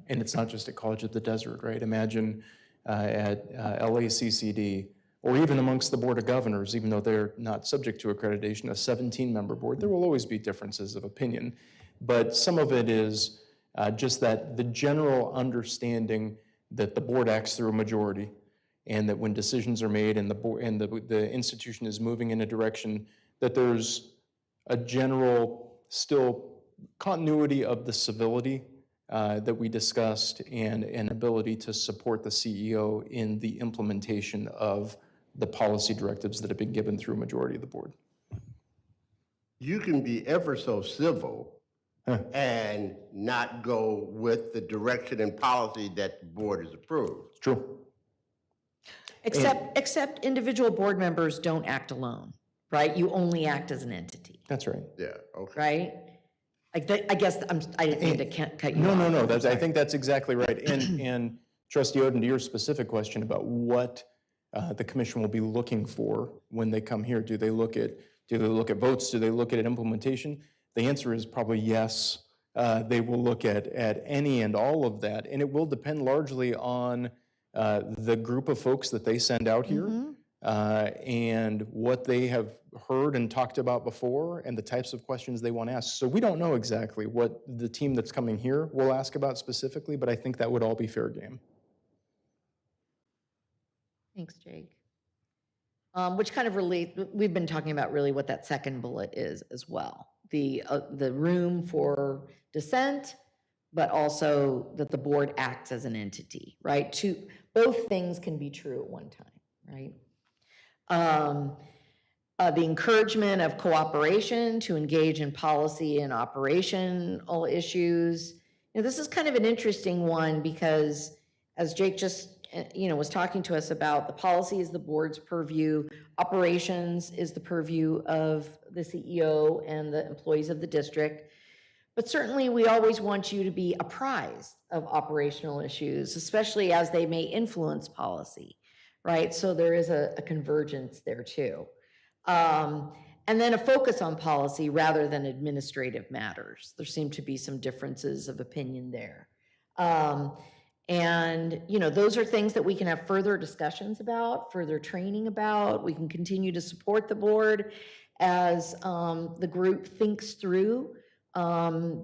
and it's not just at College of the Desert, right? Imagine at LACCD, or even amongst the Board of Governors, even though they're not subject to accreditation, a 17-member board, there will always be differences of opinion. But some of it is just that the general understanding that the board acts through a majority, and that when decisions are made and the board and the institution is moving in a direction, that there's a general still continuity of the civility that we discussed, and an ability to support the CEO in the implementation of the policy directives that have been given through a majority of the board. You can be ever so civil and not go with the direction and policy that the board has approved. True. Except individual board members don't act alone, right? You only act as an entity, That's right. Yeah, okay. right? I guess I didn't mean to cut you off. No. I think that's exactly right. And Trustee Oden, to your specific question about what the commission will be looking for when they come here, do they look at votes? Do they look at implementation? The answer is probably yes. They will look at any and all of that, and it will depend largely on the group of folks that they send out here, and what they have heard and talked about before, and the types of questions they want to ask. So we don't know exactly what the team that's coming here will ask about specifically, but I think that would all be fair game. Thanks, Jake. Which kind of we've been talking about really what that second bullet is as well. The room for dissent, but also that the board acts as an entity, right? Both things can be true at one time, right? The encouragement of cooperation to engage in policy and operational issues. This is kind of an interesting one because, as Jake just was talking to us about, the policy is the board's purview, operations is the purview of the CEO and the employees of the district. But certainly we always want you to be apprised of operational issues, especially as they may influence policy, right? So there is a convergence there too. And then a focus on policy rather than administrative matters. There seem to be some differences of opinion there. And those are things that we can have further discussions about, further training about. We can continue to support the board as the group thinks through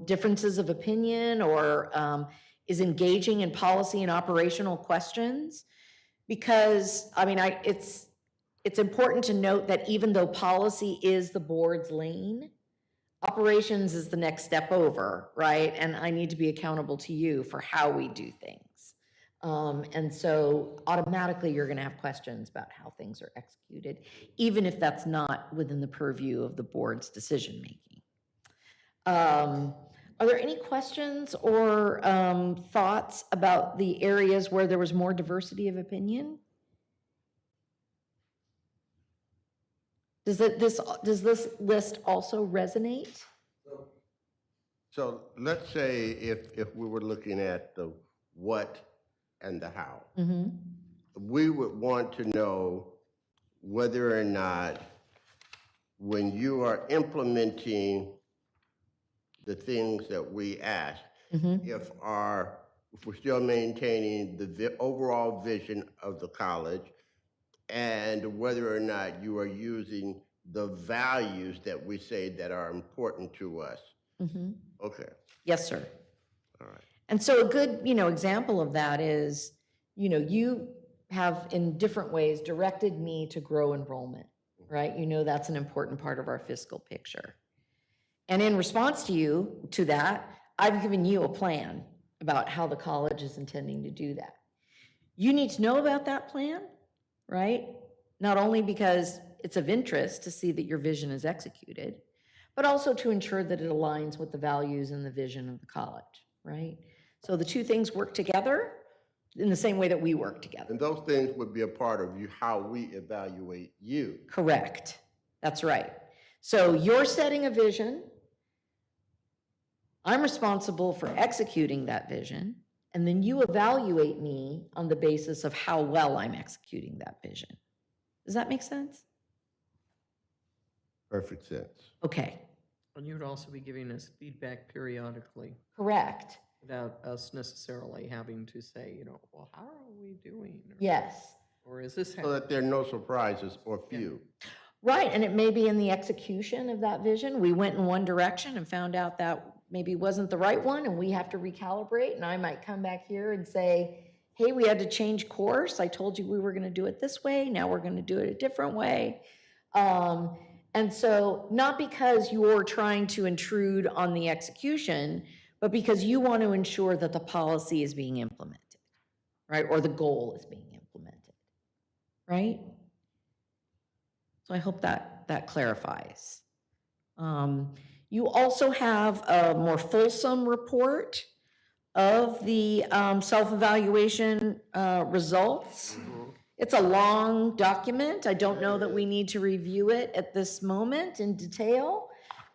differences of opinion or is engaging in policy and operational questions. Because, it's important to note that even though policy is the board's lane, operations is the next step over, right? And I need to be accountable to you for how we do things. And so automatically you're going to have questions about how things are executed, even if that's not within the purview of the board's decision-making. Are there any questions or thoughts about the areas where there was more diversity of opinion? Does this list also resonate? So let's say if we were looking at the what and the how. We would want to know whether or not when you are implementing the things that we ask, if we're still maintaining the overall vision of the college, and whether or not you are using the values that we say that are important to us. Okay, Yes, sir. all right. And so a good, example of that is, you have in different ways directed me to grow enrollment, right? That's an important part of our fiscal picture. And in response to that, I've given you a plan about how the college is intending to do that. You need to know about that plan, right? Not only because it's of interest to see that your vision is executed, but also to ensure that it aligns with the values and the vision of the college, right? So the two things work together in the same way that we work together. And those things would be a part of how we evaluate you. Correct. That's right. So you're setting a vision. I'm responsible for executing that vision. And then you evaluate me on the basis of how well I'm executing that vision. Does that make sense? Perfect sense. Okay. And you would also be giving us feedback periodically Correct. without us necessarily having to say, well, how are we doing? Yes. Or is this So happening? that there are no surprises or few. Right. And it may be in the execution of that vision. We went in one direction and found out that maybe wasn't the right one and we have to recalibrate. And I might come back here and say, hey, we had to change course. I told you we were going to do it this way. Now we're going to do it a different way. And so not because you're trying to intrude on the execution, but because you want to ensure that the policy is being implemented, right? Or the goal is being implemented, right? So I hope that clarifies. You also have a more fulsome report of the self-evaluation results. It's a long document. I don't know that we need to review it at this moment in detail,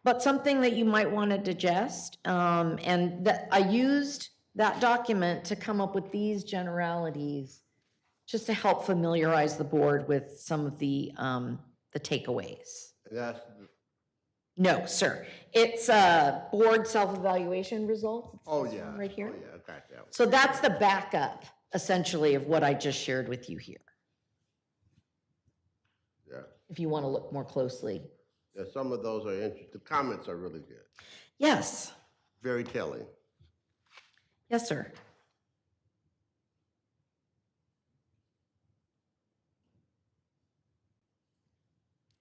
but something that you might want to digest. And that I used that document to come up with these generalities just to help familiarize the board with some of the takeaways. That's, No, sir. It's board self-evaluation results. It's oh this yeah. one right here. Oh yeah, I got that one. So that's the backup, essentially, of what I just shared with you here, Yeah. if you want to look more closely. Yeah, some of those are interesting. The comments are really good. Yes, Very telling. yes, sir.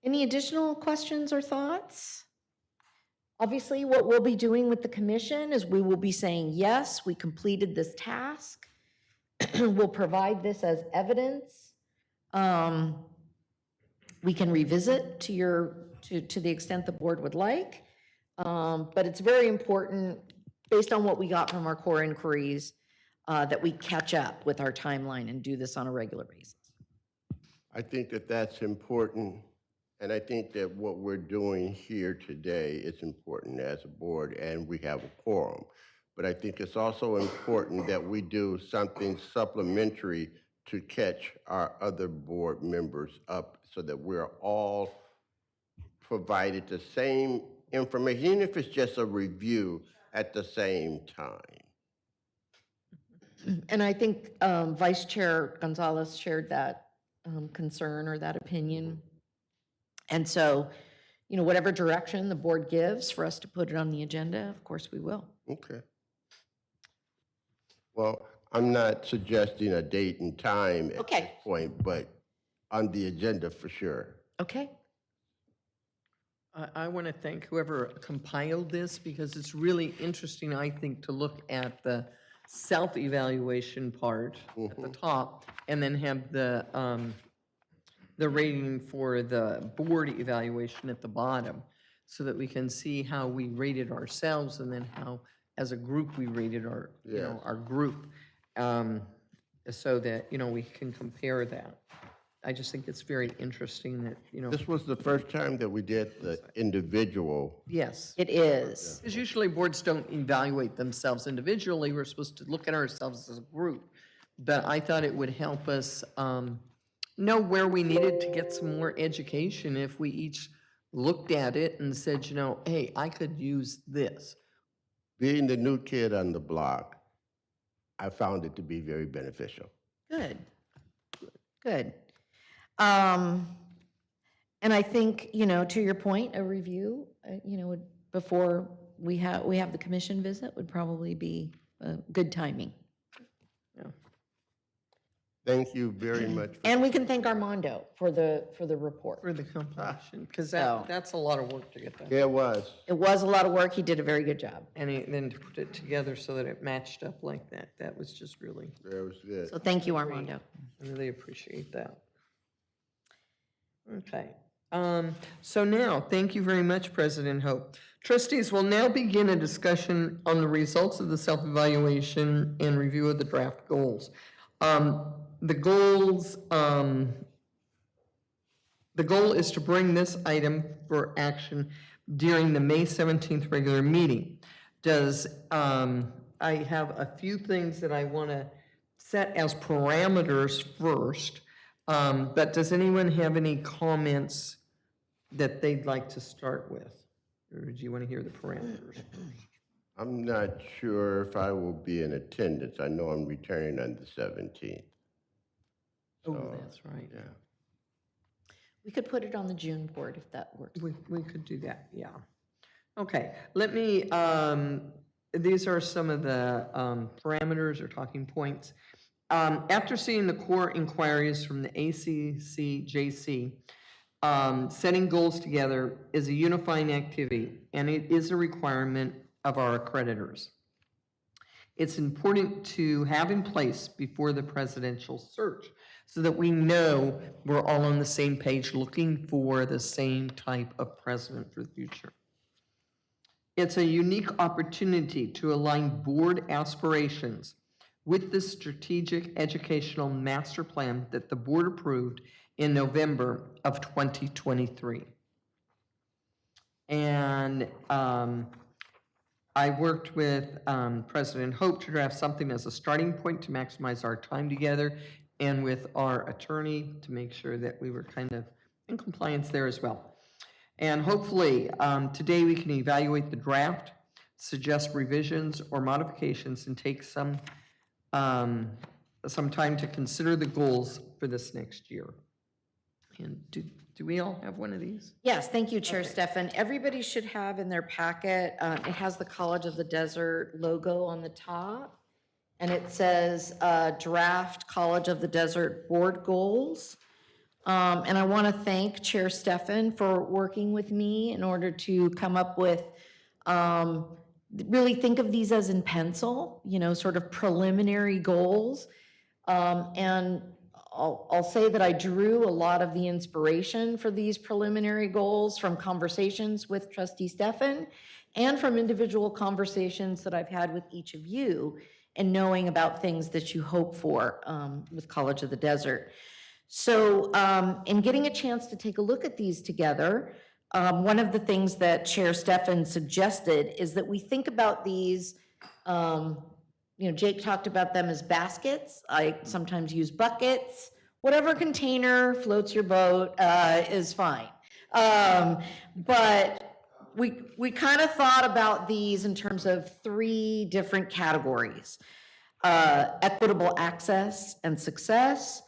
Any additional questions or thoughts? Obviously, what we'll be doing with the commission is we will be saying, yes, we completed this task. We'll provide this as evidence. We can revisit to the extent the board would like. But it's very important, based on what we got from our core inquiries, that we catch up with our timeline and do this on a regular basis. I think that that's important, and I think that what we're doing here today is important as a board, and we have a quorum. But I think it's also important that we do something supplementary to catch our other board members up so that we're all provided the same information, even if it's just a review at the same time. And I think Vice Chair Gonzalez shared that concern or that opinion. And so, whatever direction the board gives for us to put it on the agenda, of course we will. Okay. Well, I'm not suggesting a date and time at this Okay. point, but on the agenda for sure. Okay? I want to thank whoever compiled this because it's really interesting, I think, to look at the self-evaluation part at the top and then have the rating for the board evaluation at the bottom so that we can see how we rated ourselves and then how, as a group, we rated our, Yes. our group so that, we can compare that. I just think it's very interesting that, This was the first time that we did the individual. yes. It is. Because usually boards don't evaluate themselves individually, we're supposed to look at ourselves as a group. But I thought it would help us know where we needed to get some more education if we each looked at it and said, hey, I could use this. Being the new kid on the block, I found it to be very beneficial. Good, good. And I think, to your point, a review, before we have the commission visit would probably be good timing. Thank you very much. And we can thank Armando for the report. For the compilation, because So- that's a lot of work to get done. It was. It was a lot of work. He did a very good job. And then to put it together so that it matched up like that was just really, It was good. So thank you, Armando. I really appreciate that. Okay, so now, thank you very much, President Hope. Trustees will now begin a discussion on the results of the self-evaluation and review of the draft goals. The goal is to bring this item for action during the May 17th regular meeting. I have a few things that I want to set as parameters first, but does anyone have any comments that they'd like to start with? Or do you want to hear the parameters first? I'm not sure if I will be in attendance. I know I'm returning on the 17th. Oh, that's right. Yeah. We could put it on the June board if that works. We could do that, yeah. Okay, let me, these are some of the parameters or talking points. After seeing the core inquiries from the ACCJC, setting goals together is a unifying activity, and it is a requirement of our accreditors. It's important to have in place before the presidential search so that we know we're all on the same page looking for the same type of president for the future. It's a unique opportunity to align board aspirations with the strategic educational master plan that the board approved in November of 2023. And I worked with President Hope to draft something as a starting point to maximize our time together, and with our attorney to make sure that we were kind of in compliance there as well. And hopefully, today we can evaluate the draft, suggest revisions or modifications, and take some time to consider the goals for this next year. And do we all have one of these? Yes, thank you, Chair Stefan. Everybody should have in their packet, it has the College of the Desert logo on the top, and it says Draft College of the Desert Board Goals. And I want to thank Chair Stefan for working with me in order to come up with, really think of these as in pencil, sort of preliminary goals. And I'll say that I drew a lot of the inspiration for these preliminary goals from conversations with Trustee Stefan and from individual conversations that I've had with each of you and knowing about things that you hope for with College of the Desert. So in getting a chance to take a look at these together, one of the things that Chair Stefan suggested is that we think about these, Jake talked about them as baskets. I sometimes use buckets. Whatever container floats your boat is fine. But we kind of thought about these in terms of 3 different categories. Equitable access and success,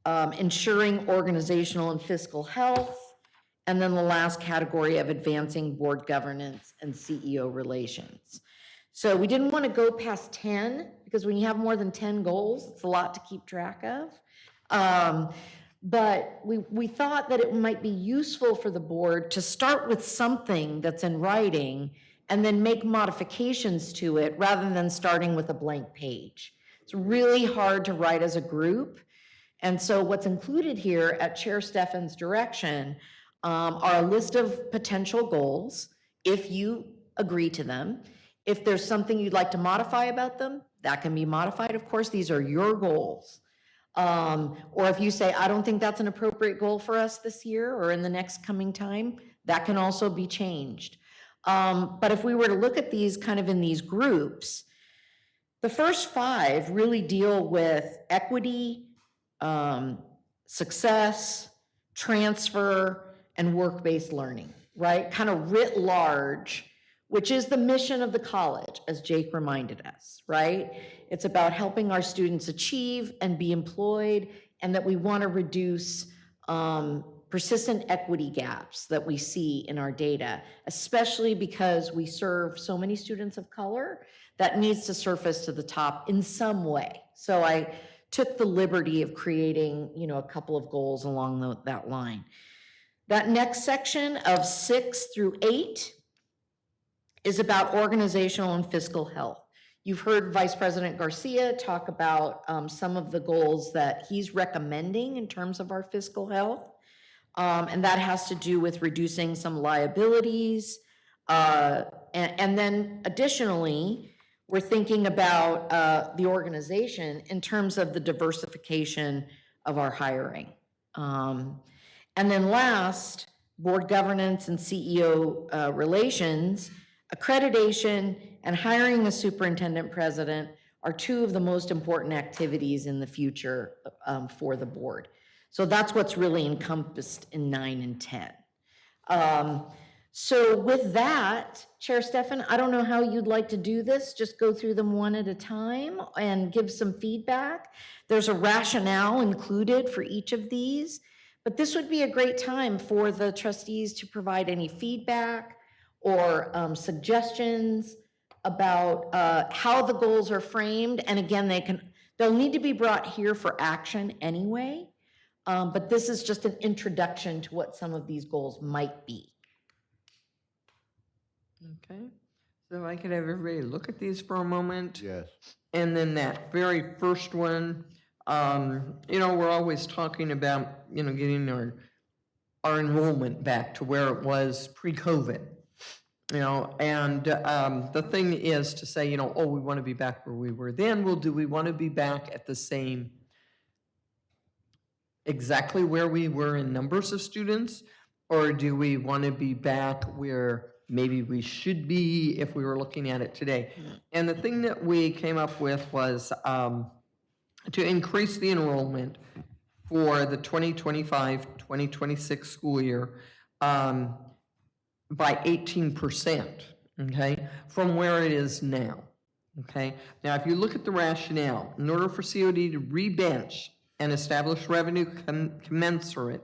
ensuring organizational and fiscal health, and then the last category of advancing board governance and CEO relations. So we didn't want to go past 10, because when you have more than 10 goals, it's a lot to keep track of. But we thought that it might be useful for the board to start with something that's in writing and then make modifications to it rather than starting with a blank page. It's really hard to write as a group. And so what's included here at Chair Stefan's direction are a list of potential goals, if you agree to them. If there's something you'd like to modify about them, that can be modified. Of course, these are your goals. Or if you say, I don't think that's an appropriate goal for us this year or in the next coming time, that can also be changed. But if we were to look at these kind of in these groups, the first 5 really deal with equity, success, transfer, and work-based learning, right? Kind of writ large, which is the mission of the college, as Jake reminded us, right? It's about helping our students achieve and be employed, and that we want to reduce persistent equity gaps that we see in our data, especially because we serve so many students of color. That needs to surface to the top in some way. So I took the liberty of creating, a couple of goals along that line. That next section of 6 through 8 is about organizational and fiscal health. You've heard Vice President Garcia talk about some of the goals that he's recommending in terms of our fiscal health. And that has to do with reducing some liabilities. And then additionally, we're thinking about the organization in terms of the diversification of our hiring. And then last, board governance and CEO relations, accreditation, and hiring a superintendent president are 2 of the most important activities in the future for the board. So that's what's really encompassed in 9 and 10. So with that, Chair Stefan, I don't know how you'd like to do this, just go through them one at a time and give some feedback. There's a rationale included for each of these, but this would be a great time for the trustees to provide any feedback or suggestions about how the goals are framed. And again, they'll need to be brought here for action anyway, but this is just an introduction to what some of these goals might be. Okay, so if I could have everybody look at these for a moment. Yes. And then that very first one, we're always talking about, getting our enrollment back to where it was pre-COVID. And the thing is to say, we want to be back where we were then. Well, do we want to be back at the same, exactly where we were in numbers of students? Or do we want to be back where maybe we should be if we were looking at it today? And the thing that we came up with was to increase the enrollment for the 2025-2026 school year by 18%, okay, from where it is now, okay? Now, if you look at the rationale, in order for COD to rebench and establish revenue commensurate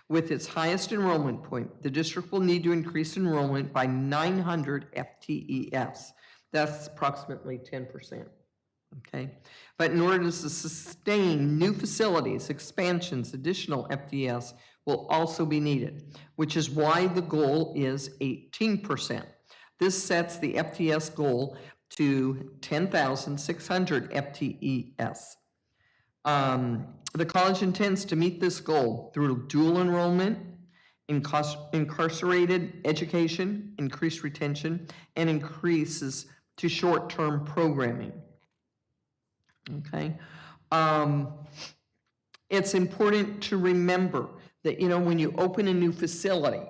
with its highest enrollment point, the district will need to increase enrollment by 900 FTES. That's approximately 10%, okay? But in order to sustain new facilities, expansions, additional FTES will also be needed, which is why the goal is 18%. This sets the FTES goal to 10,600 FTES. The college intends to meet this goal through dual enrollment, incarcerated education, increased retention, and increases to short-term programming. Okay? It's important to remember that, when you open a new facility,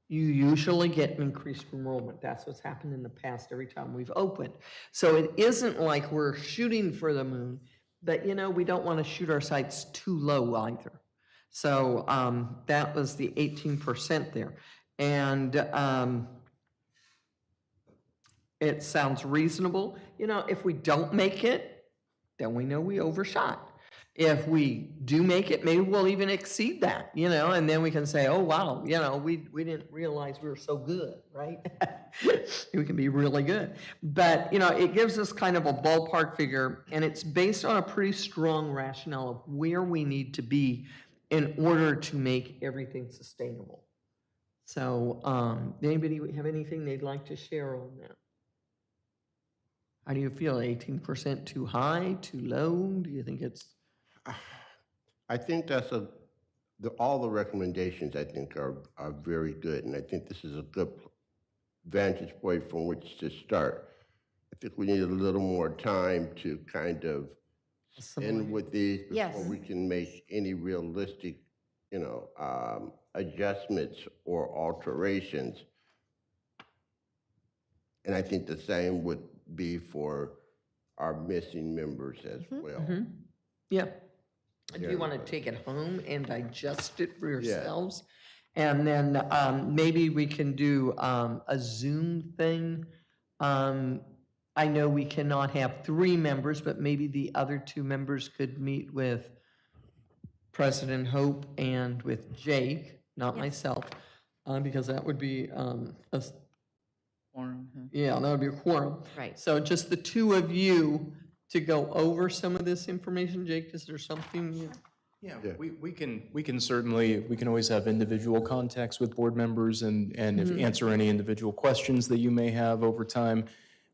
you usually get increased enrollment. That's what's happened in the past every time we've opened. So it isn't like we're shooting for the moon, but, we don't want to shoot our sights too low either. So that was the 18% there. And it sounds reasonable. If we don't make it, then we know we overshot. If we do make it, maybe we'll even exceed that, and then we can say, oh, wow, we didn't realize we were so good, right? We can be really good. But, it gives us kind of a ballpark figure, and it's based on a pretty strong rationale of where we need to be in order to make everything sustainable. So, anybody have anything they'd like to share on that? How do you feel? 18% too high, too low? Do you think it's... I think that's all the recommendations I think are very good, and I think this is a good vantage point from which to start. I think we need a little more time to kind of in with these before Yes. we can make any realistic, adjustments or alterations. And I think the same would be for our missing members as well. Yeah. Do you want to take it home and digest it for Yes. yourselves? And then maybe we can do a Zoom thing. I know we cannot have 3 members, but maybe the other 2 members could meet with President Hope and with Jake, not myself, because that would be Quorum, huh? yeah, that would be a quorum. Right. So just the 2 of you to go over some of this information. Jake, is there something you? Yeah, we can certainly, we can always have individual contacts with board members and if answer any individual questions that you may have over time.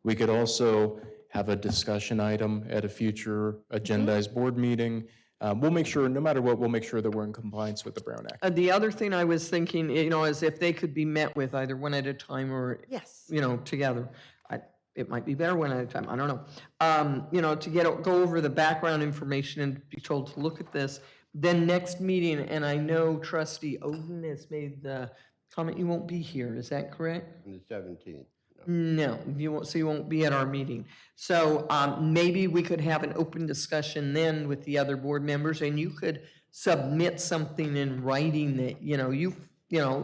We could also have a discussion item at a future agendized board meeting. We'll make sure, no matter what, we'll make sure that we're in compliance with the Brown Act. The other thing I was thinking, is if they could be met with either one at a time or, Yes. together. It might be better one at a time, I don't know. To go over the background information and be told to look at this. Then next meeting, and I know Trustee Oden has made the comment you won't be here, is that correct? On the 17th. No, you won't, so you won't be at our meeting. So maybe we could have an open discussion then with the other board members, and you could submit something in writing that,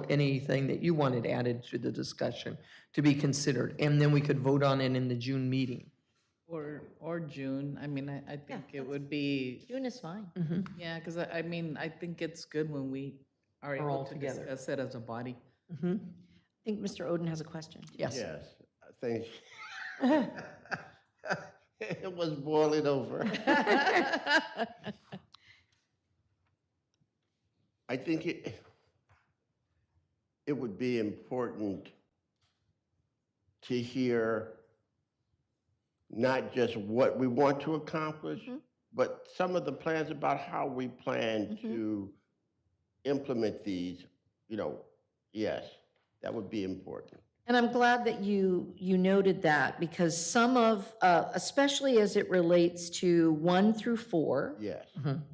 anything that you wanted added to the discussion to be considered, and then we could vote on it in the June meeting. Or June, I mean, I think it would be, June is fine. yeah, because I mean, I think it's good when we are all able to together. discuss it as a body. I think Mr. Oden has a question. Yes. Yes, I think it was boiling over. I think it would be important to hear not just what we want to accomplish, but some of the plans about how we plan to implement these, yes, that would be important. And I'm glad that you noted that, because some of, especially as it relates to 1 through 4, Yes,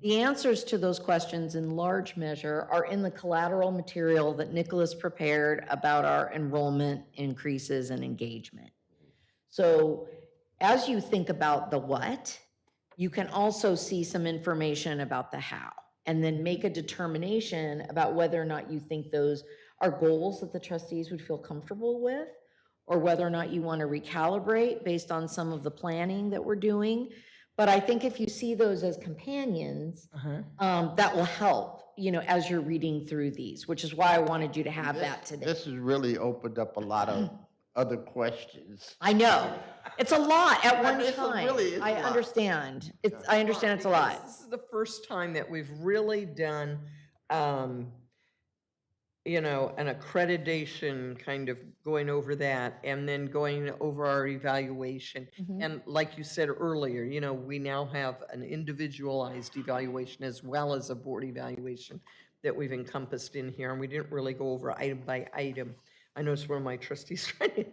the answers to those questions in large measure are in the collateral material that Nicholas prepared about our enrollment increases and engagement. So as you think about the what, you can also see some information about the how, and then make a determination about whether or not you think those are goals that the trustees would feel comfortable with, or whether or not you want to recalibrate based on some of the planning that we're doing. But I think if you see those as companions, that will help, as you're reading through these, which is why I wanted you to have that today. this has really opened up a lot of other questions. I know. It's a lot at one It's time. really is a I lot. understand. I understand it's a lot. This is the first time that we've really done, an accreditation, kind of going over that, and then going over our evaluation. And like you said earlier, we now have an individualized evaluation as well as a board evaluation that we've encompassed in here, and we didn't really go over item by item. I noticed one of my trustees trying to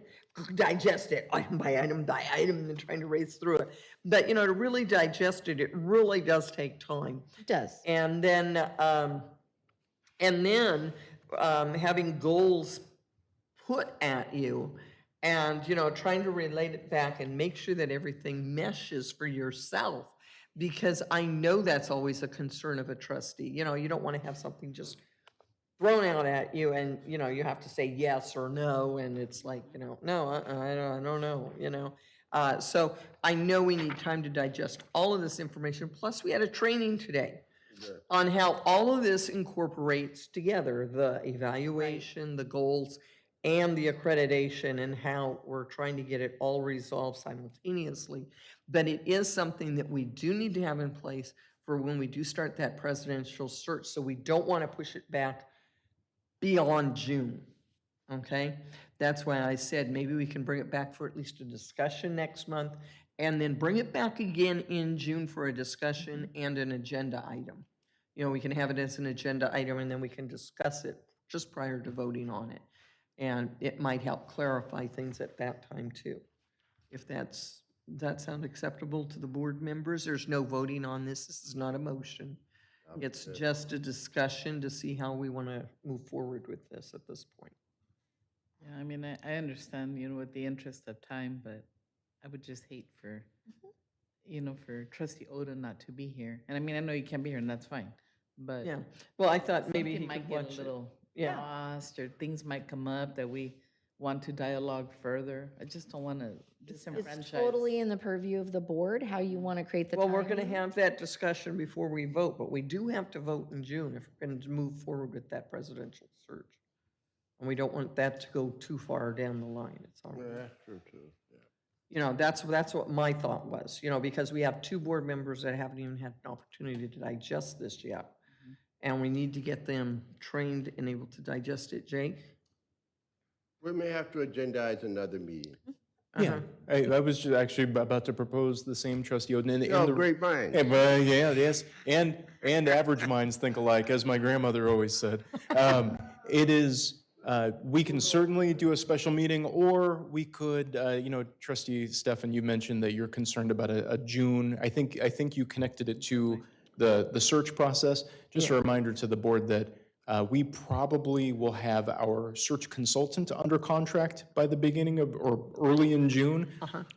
digest it item by item, and trying to race through it. But, to really digest it, it really does take time. It does. And then having goals put at you and, trying to relate it back and make sure that everything meshes for yourself. Because I know that's always a concern of a trustee. You don't want to have something just thrown out at you and, you have to say yes or no. And it's like, no, I don't know, So I know we need time to digest all of this information. Plus, we had a training today on how all of this incorporates together, the evaluation, the goals, and the accreditation, and how we're trying to get it all resolved simultaneously. But it is something that we do need to have in place for when we do start that presidential search, so we don't want to push it back beyond June, okay? That's why I said maybe we can bring it back for at least a discussion next month, and then bring it back again in June for a discussion and an agenda item. We can have it as an agenda item, and then we can discuss it just prior to voting on it. And it might help clarify things at that time too, if that's Does that sound acceptable to the board members? There's no voting on this. This is not a motion. It's just a discussion to see how we want to move forward with this at this point. Yeah, I mean, I understand, with the interest of time, but I would just hate for, for trustee Oda not to be here. And I mean, I know you can't be here and that's fine, but. Yeah, well, I thought maybe he something could might get watch a it. little Yeah. lost, or things might come up that we want to dialogue further. I just don't want to disenfranchise. It's totally in the purview of the board, how you want to create the Well, we're going to timing. have that discussion before we vote, but we do have to vote in June if we're going to move forward with that presidential search. And we don't want that to go too far down the line. It's all right. That's true too, yeah. That's what my thought was, because we have two board members that haven't even had an opportunity to digest this yet. And we need to get them trained and able to digest it. Jake? We may have to agendize another meeting. Yeah, I was just actually about to propose the same, trustee Oden. and Oh, the- great mind. Yeah, yes, and average minds think alike, as my grandmother always said. It is, we can certainly do a special meeting, or we could, trustee Stefan, you mentioned that you're concerned about a June. I think you connected it to the search process. Just a reminder to the board that we probably will have our search consultant under contract by the beginning of, or early in June.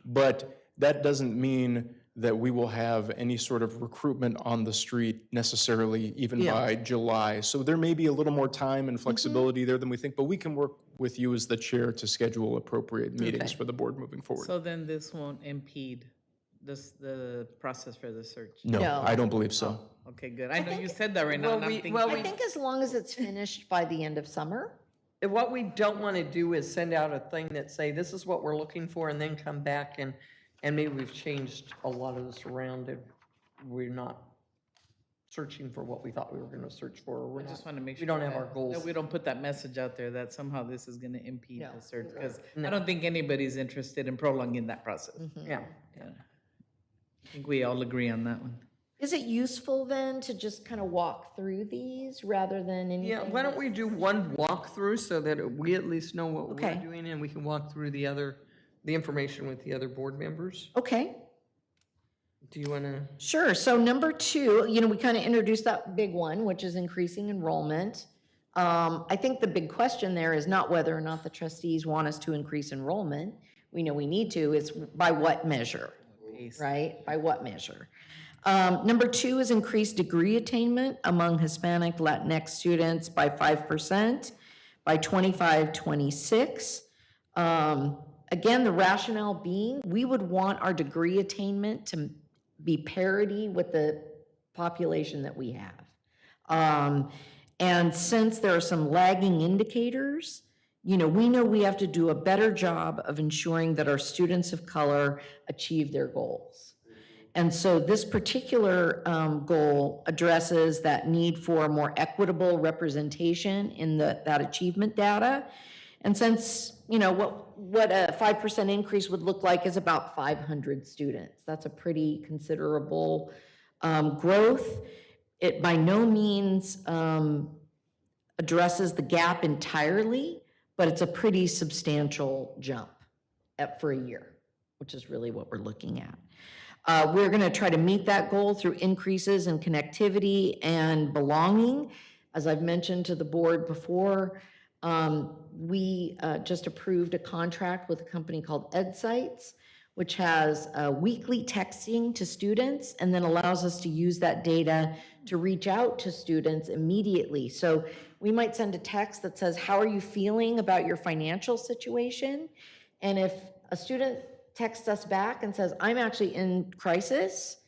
But that doesn't mean that we will have any sort of recruitment on the street necessarily even by July. So there may be a little more time and flexibility there than we think, but we can work with you as the chair to schedule appropriate meetings for the board moving forward. So then this won't impede the process for the search? No, I don't believe so. Okay, good. I know you said that right now, and I'm thinking. I think as long as it's finished by the end of summer. And what we don't want to do is send out a thing that say, this is what we're looking for, and then come back and maybe we've changed a lot of this around and we're not searching for what we thought we were going to search for. Or we're I just not, want to make sure. we don't have that- our goals. That we don't put that message out there that somehow this is going to impede No. the search, because I don't think anybody's interested in prolonging that process. Yeah. Yeah. I think we all agree on that one. Is it useful then to just kind of walk through these rather than anything? Yeah, why don't we do one walkthrough so that we at least know what we're Okay. doing and we can walk through the information with the other board members? Okay, Do you want to? sure. So number 2, we kind of introduced that big one, which is increasing enrollment. I think the big question there is not whether or not the trustees want us to increase enrollment. We know we need to, it's by what measure, right? By what measure? Number 2 is increased degree attainment among Hispanic Latinx students by 5% by 25-26. Again, the rationale being, we would want our degree attainment to be parity with the population that we have. And since there are some lagging indicators, we know we have to do a better job of ensuring that our students of color achieve their goals. And so this particular goal addresses that need for more equitable representation in that achievement data. And since, what a 5% increase would look like is about 500 students. That's a pretty considerable growth. It by no means addresses the gap entirely, but it's a pretty substantial jump for a year, which is really what we're looking at. We're going to try to meet that goal through increases in connectivity and belonging. As I've mentioned to the board before, we just approved a contract with a company called EdSites, which has weekly texting to students and then allows us to use that data to reach out to students immediately. So we might send a text that says, how are you feeling about your financial situation? And if a student texts us back and says, I'm actually in crisis,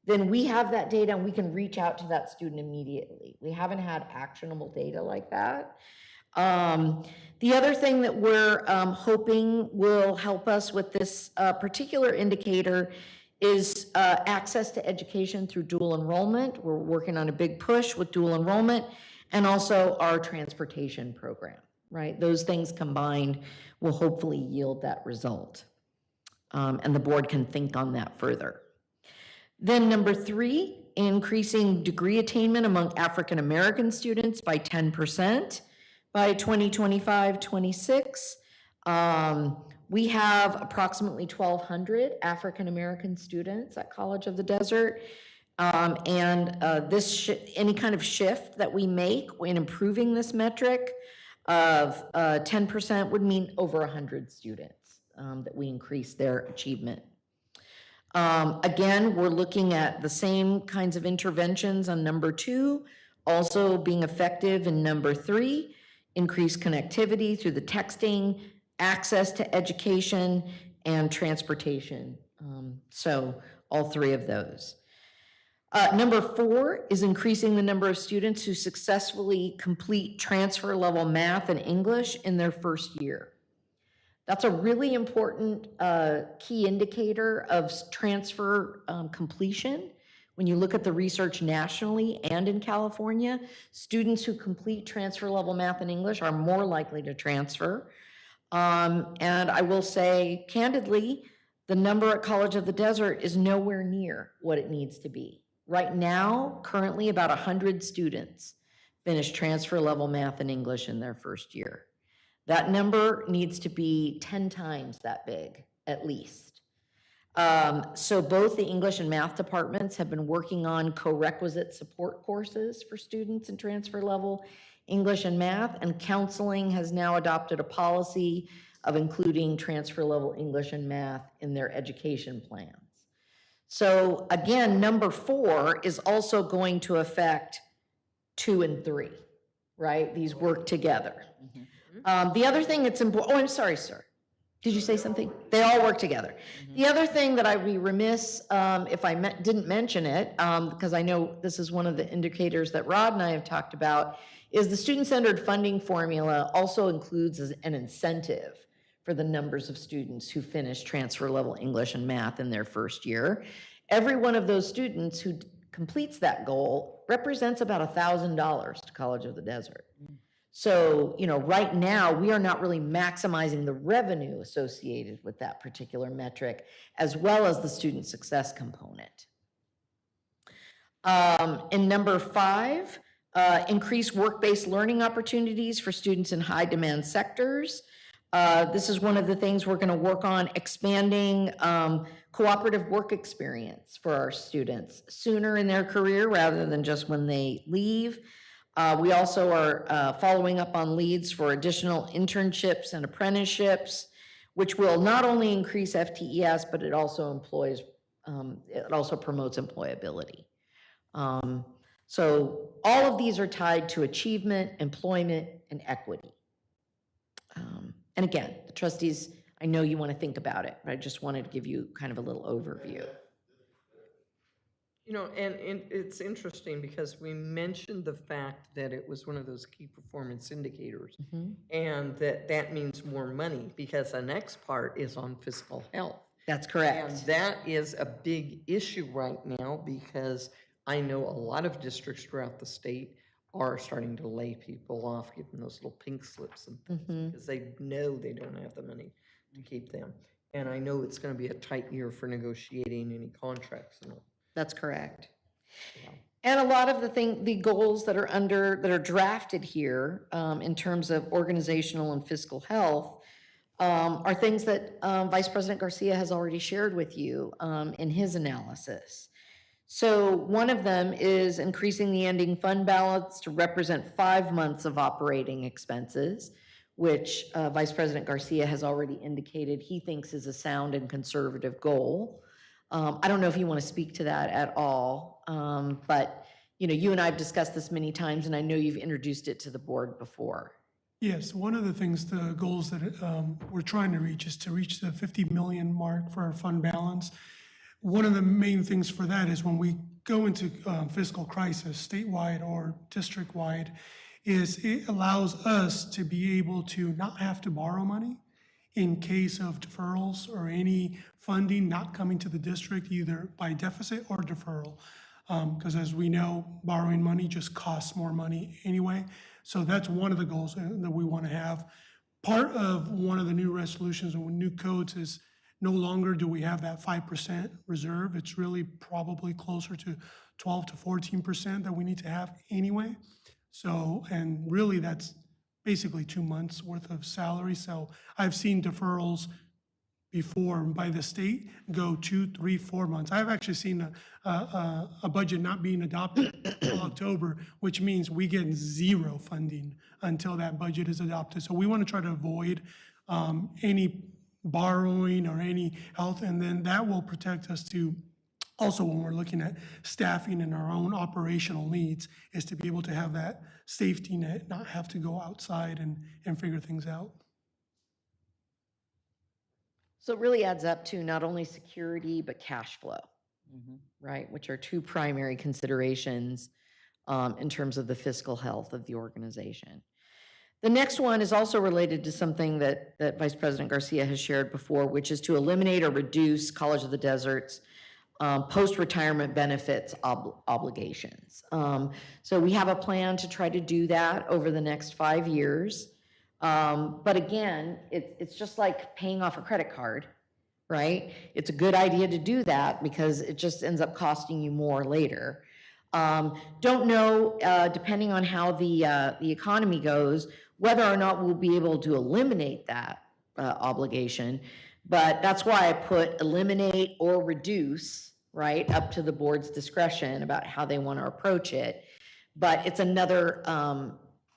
then we have that data and we can reach out to that student immediately. We haven't had actionable data like that. The other thing that we're hoping will help us with this particular indicator is access to education through dual enrollment. We're working on a big push with dual enrollment, and also our transportation program, right? Those things combined will hopefully yield that result. And the board can think on that further. Then number 3, increasing degree attainment among African American students by 10% by 2025-26. We have approximately 1,200 African-American students at College of the Desert. Any kind of shift that we make in improving this metric of 10% would mean over 100 students that we increase their achievement. Again, we're looking at the same kinds of interventions on number 2, also being effective in number 3, increased connectivity through the texting, access to education, and transportation. So all 3 of those. Number 4 is increasing the number of students who successfully complete transfer level math and English in their first year. That's a really important key indicator of transfer completion. When you look at the research nationally and in California, students who complete transfer level math and English are more likely to transfer. And I will say candidly, the number at College of the Desert is nowhere near what it needs to be. Right now, currently about 100 students finish transfer level math and English in their first year. That number needs to be 10 times that big, at least. So both the English and math departments have been working on co-requisite support courses for students in transfer level English and math, and counseling has now adopted a policy of including transfer level English and math in their education plans. So again, number 4 is also going to affect 2 and 3, right? These work together. The other thing that's important, I'm sorry, sir. Did you say something? They all work together. The other thing that I'd be remiss if I didn't mention it, because I know this is one of the indicators that Rod and I have talked about, is the student-centered funding formula also includes an incentive for the numbers of students who finish transfer level English and math in their first year. Every one of those students who completes that goal represents about $1,000 to College of the Desert. So, right now, we are not really maximizing the revenue associated with that particular metric, as well as the student success component. And number 5, increase work-based learning opportunities for students in high-demand sectors. This is one of the things we're going to work on, expanding cooperative work experience for our students sooner in their career rather than just when they leave. We also are following up on leads for additional internships and apprenticeships, which will not only increase FTES, but it also promotes employability. So all of these are tied to achievement, employment, and equity. And again, the trustees, I know you want to think about it, but I just wanted to give you kind of a little overview. And it's interesting because we mentioned the fact that it was one of those key performance indicators, and that means more money, because the next part is on fiscal health. That's And correct. that is a big issue right now, because I know a lot of districts throughout the state are starting to lay people off, give them those little pink slips and things, because they know they don't have the money to keep them. And I know it's going to be a tight year for negotiating any contracts and all. That's correct. And a lot of the goals that are drafted here in terms of organizational and fiscal health are things that Vice President Garcia has already shared with you in his analysis. So one of them is increasing the ending fund balance to represent 5 months of operating expenses, which Vice President Garcia has already indicated he thinks is a sound and conservative goal. I don't know if you want to speak to that at all, but you and I have discussed this many times, and I know you've introduced it to the board before. Yes, one of the things, the goals that we're trying to reach is to reach the 50 million mark for our fund balance. One of the main things for that is when we go into fiscal crisis, statewide or district-wide, is it allows us to be able to not have to borrow money in case of deferrals or any funding not coming to the district either by deficit or deferral. Because as we know, borrowing money just costs more money anyway. So that's one of the goals that we want to have. Part of one of the new resolutions and new codes is no longer do we have that 5% reserve. It's really probably closer to 12 to 14% that we need to have anyway. So, and really that's basically 2 months worth of salary. So I've seen deferrals before by the state go 2, 3, 4 months. I've actually seen a budget not being adopted until October, which means we get zero funding until that budget is adopted. So we want to try to avoid any borrowing or any health, and then that will protect us to, also when we're looking at staffing and our own operational needs, is to be able to have that safety net, not have to go outside and figure things out. So it really adds up to not only security, but cash flow, right? Which are two primary considerations in terms of the fiscal health of the organization. The next one is also related to something that Vice President Garcia has shared before, which is to eliminate or reduce College of the Desert's post-retirement benefits obligations. So we have a plan to try to do that over the next 5 years. But again, it's just like paying off a credit card, right? It's a good idea to do that because it just ends up costing you more later. Don't know, depending on how the economy goes, whether or not we'll be able to eliminate that obligation. But that's why I put eliminate or reduce, right, up to the board's discretion about how they want to approach it. But it's another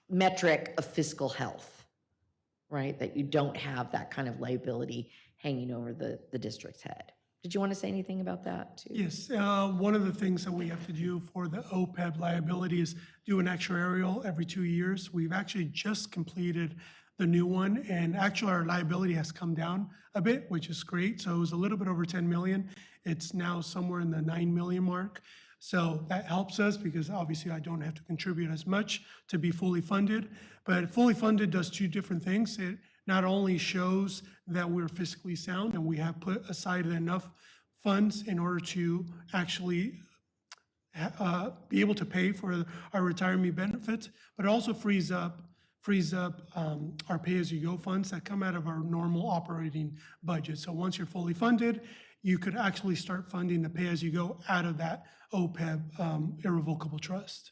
metric of fiscal health, right? That you don't have that kind of liability hanging over the district's head. Did you want to say anything about that too? Yes, one of the things that we have to do for the OPEB liability is do an actuarial every 2 years. We've actually just completed the new one, and actually our liability has come down a bit, which is great. So it was a little bit over 10 million. It's now somewhere in the 9 million mark. So that helps us because obviously I don't have to contribute as much to be fully funded. But fully funded does two different things. It not only shows that we're fiscally sound and we have put aside enough funds in order to actually be able to pay for our retirement benefits, but it also frees up our pay-as-you-go funds that come out of our normal operating budget. So once you're fully funded, you could actually start funding the pay-as-you-go out of that OPEB irrevocable trust.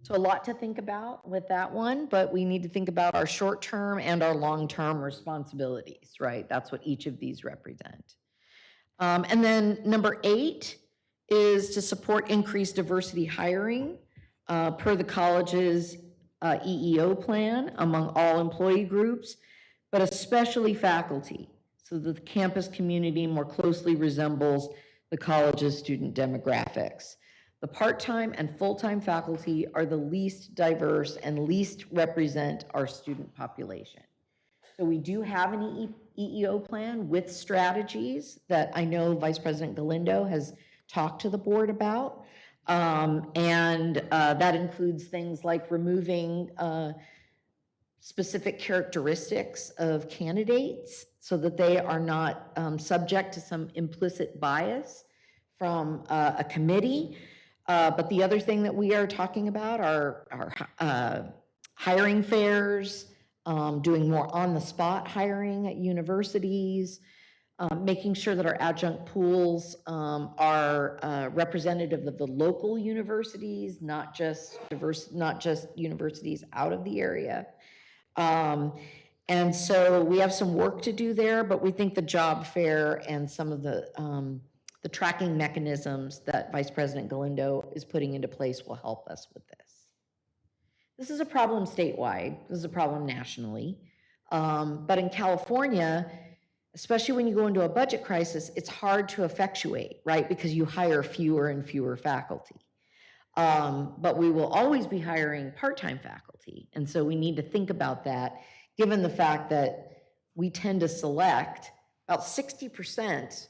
So a lot to think about with that one, but we need to think about our short-term and our long-term responsibilities, right? That's what each of these represent. And then number 8 is to support increased diversity hiring per the college's EEO plan among all employee groups, but especially faculty, so that the campus community more closely resembles the college's student demographics. The part-time and full-time faculty are the least diverse and least represent our student population. So we do have an EEO plan with strategies that I know Vice President Galindo has talked to the board about. And that includes things like removing specific characteristics of candidates so that they are not subject to some implicit bias from a committee. But the other thing that we are talking about are hiring fairs, doing more on-the-spot hiring at universities, making sure that our adjunct pools are representative of the local universities, not just universities out of the area. And so we have some work to do there, but we think the job fair and some of the tracking mechanisms that Vice President Galindo is putting into place will help us with this. This is a problem statewide. This is a problem nationally. But in California, especially when you go into a budget crisis, it's hard to effectuate, right? Because you hire fewer and fewer faculty. But we will always be hiring part-time faculty. And so we need to think about that, given the fact that we tend to select about 60%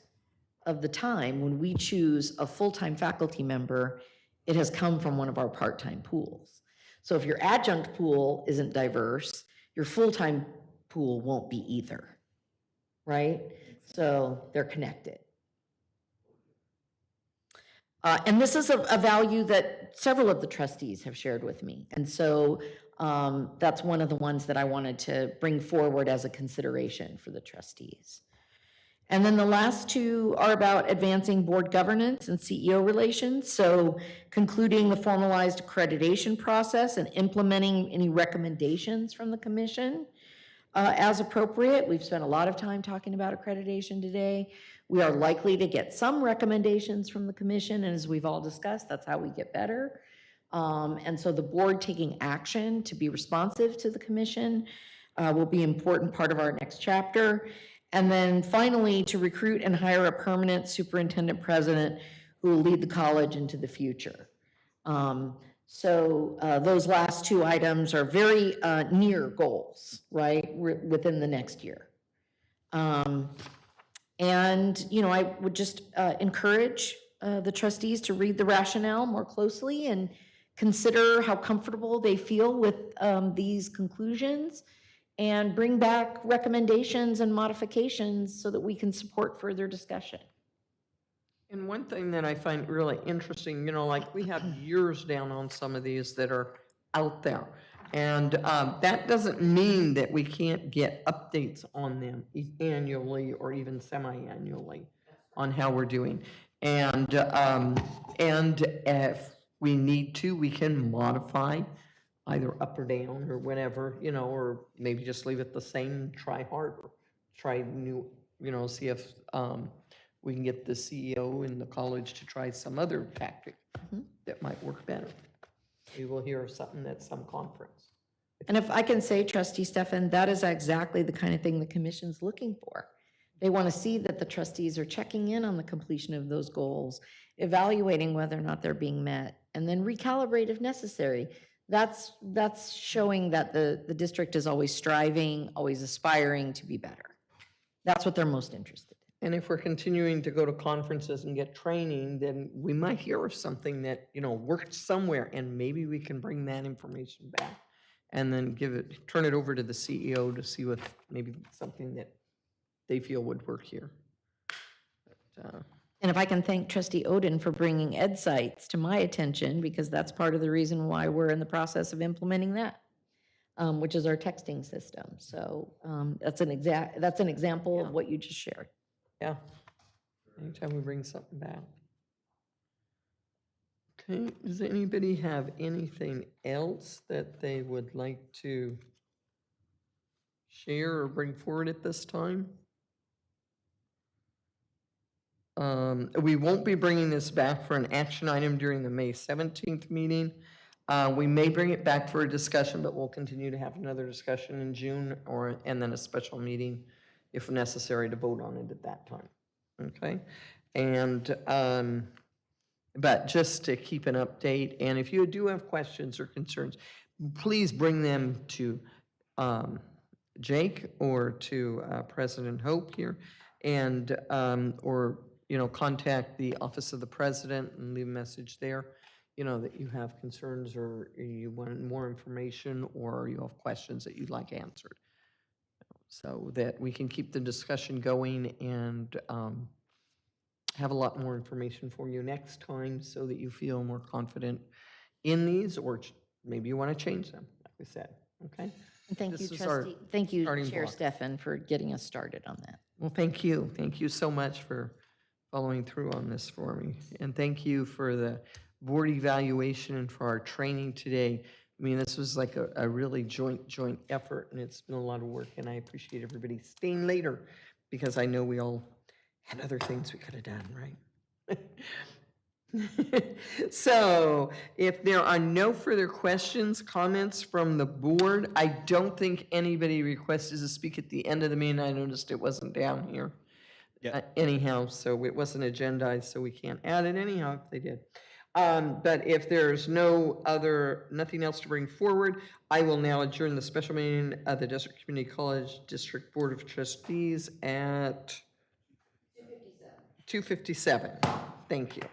of the time when we choose a full-time faculty member, it has come from one of our part-time pools. So if your adjunct pool isn't diverse, your full-time pool won't be either, right? So they're connected. And this is a value that several of the trustees have shared with me. And so that's one of the ones that I wanted to bring forward as a consideration for the trustees. And then the last two are about advancing board governance and CEO relations. So concluding the formalized accreditation process and implementing any recommendations from the commission. as appropriate. We've spent a lot of time talking about accreditation today. We are likely to get some recommendations from the commission, and as we've all discussed, that's how we get better. And so the board taking action to be responsive to the commission will be an important part of our next chapter. And then finally, to recruit and hire a permanent superintendent president who will lead the college into the future. So those last two items are very near goals, right, within the next year. And, you know, I would just encourage the trustees to read the rationale more closely and consider how comfortable they feel with these conclusions and bring back recommendations and modifications so that we can support further discussion. And one thing that I find really interesting, you know, like we have years down on some of these that are out there. And that doesn't mean that we can't get updates on them annually or even semi-annually on how we're doing. And if we need to, we can modify either up or down or whatever, you know, or maybe just leave it the same, try harder, try new, you know, see if we can get the CEO in the college to try some other tactic that might work better. We will hear of something at some conference. And if I can say, Trustee Stefan, that is exactly the kind of thing the commission's looking for. They want to see that the trustees are checking in on the completion of those goals, evaluating whether or not they're being met, and then recalibrate if necessary. That's showing that the district is always striving, always aspiring to be better. That's what they're most interested in. And if we're continuing to go to conferences and get training, then we might hear of something that, you know, worked somewhere, and maybe we can bring that information back and then turn it over to the CEO to see what maybe something that they feel would work here. And if I can thank Trustee Oden for bringing EdSites to my attention, because that's part of the reason why we're in the process of implementing that, which is our texting system. So that's an example of what you just shared. Yeah, anytime we bring something back. Okay, does anybody have anything else that they would like to share or bring forward at this time? We won't be bringing this back for an action item during the May 17th meeting. We may bring it back for a discussion, but we'll continue to have another discussion in June and then a special meeting if necessary to vote on it at that time. Okay? And, but just to keep an update, and if you do have questions or concerns, please bring them to Jake or to President Hope here, and, or, you know, contact the Office of the President and leave a message there, you know, that you have concerns or you want more information or you have questions that you'd like answered, so that we can keep the discussion going and have a lot more information for you next time so that you feel more confident in these, or maybe you want to change them, like we said, okay? And thank you, This is our Trustee. Thank you, starting Chair block. Stefan, for getting us started on that. Well, thank you. Thank you so much for following through on this for me. And thank you for the board evaluation and for our training today. I mean, this was like a really joint effort, and it's been a lot of work, and I appreciate everybody staying later because I know we all had other things we could have done, right? So if there are no further questions, comments from the board, I don't think anybody requested to speak at the end of the meeting. I noticed it wasn't down here. Anyhow, so it wasn't agendized, so we can't add it anyhow if they did. But if there's nothing else to bring forward, I will now adjourn the special meeting of the District Community College District Board of Trustees at 2:57. Thank you.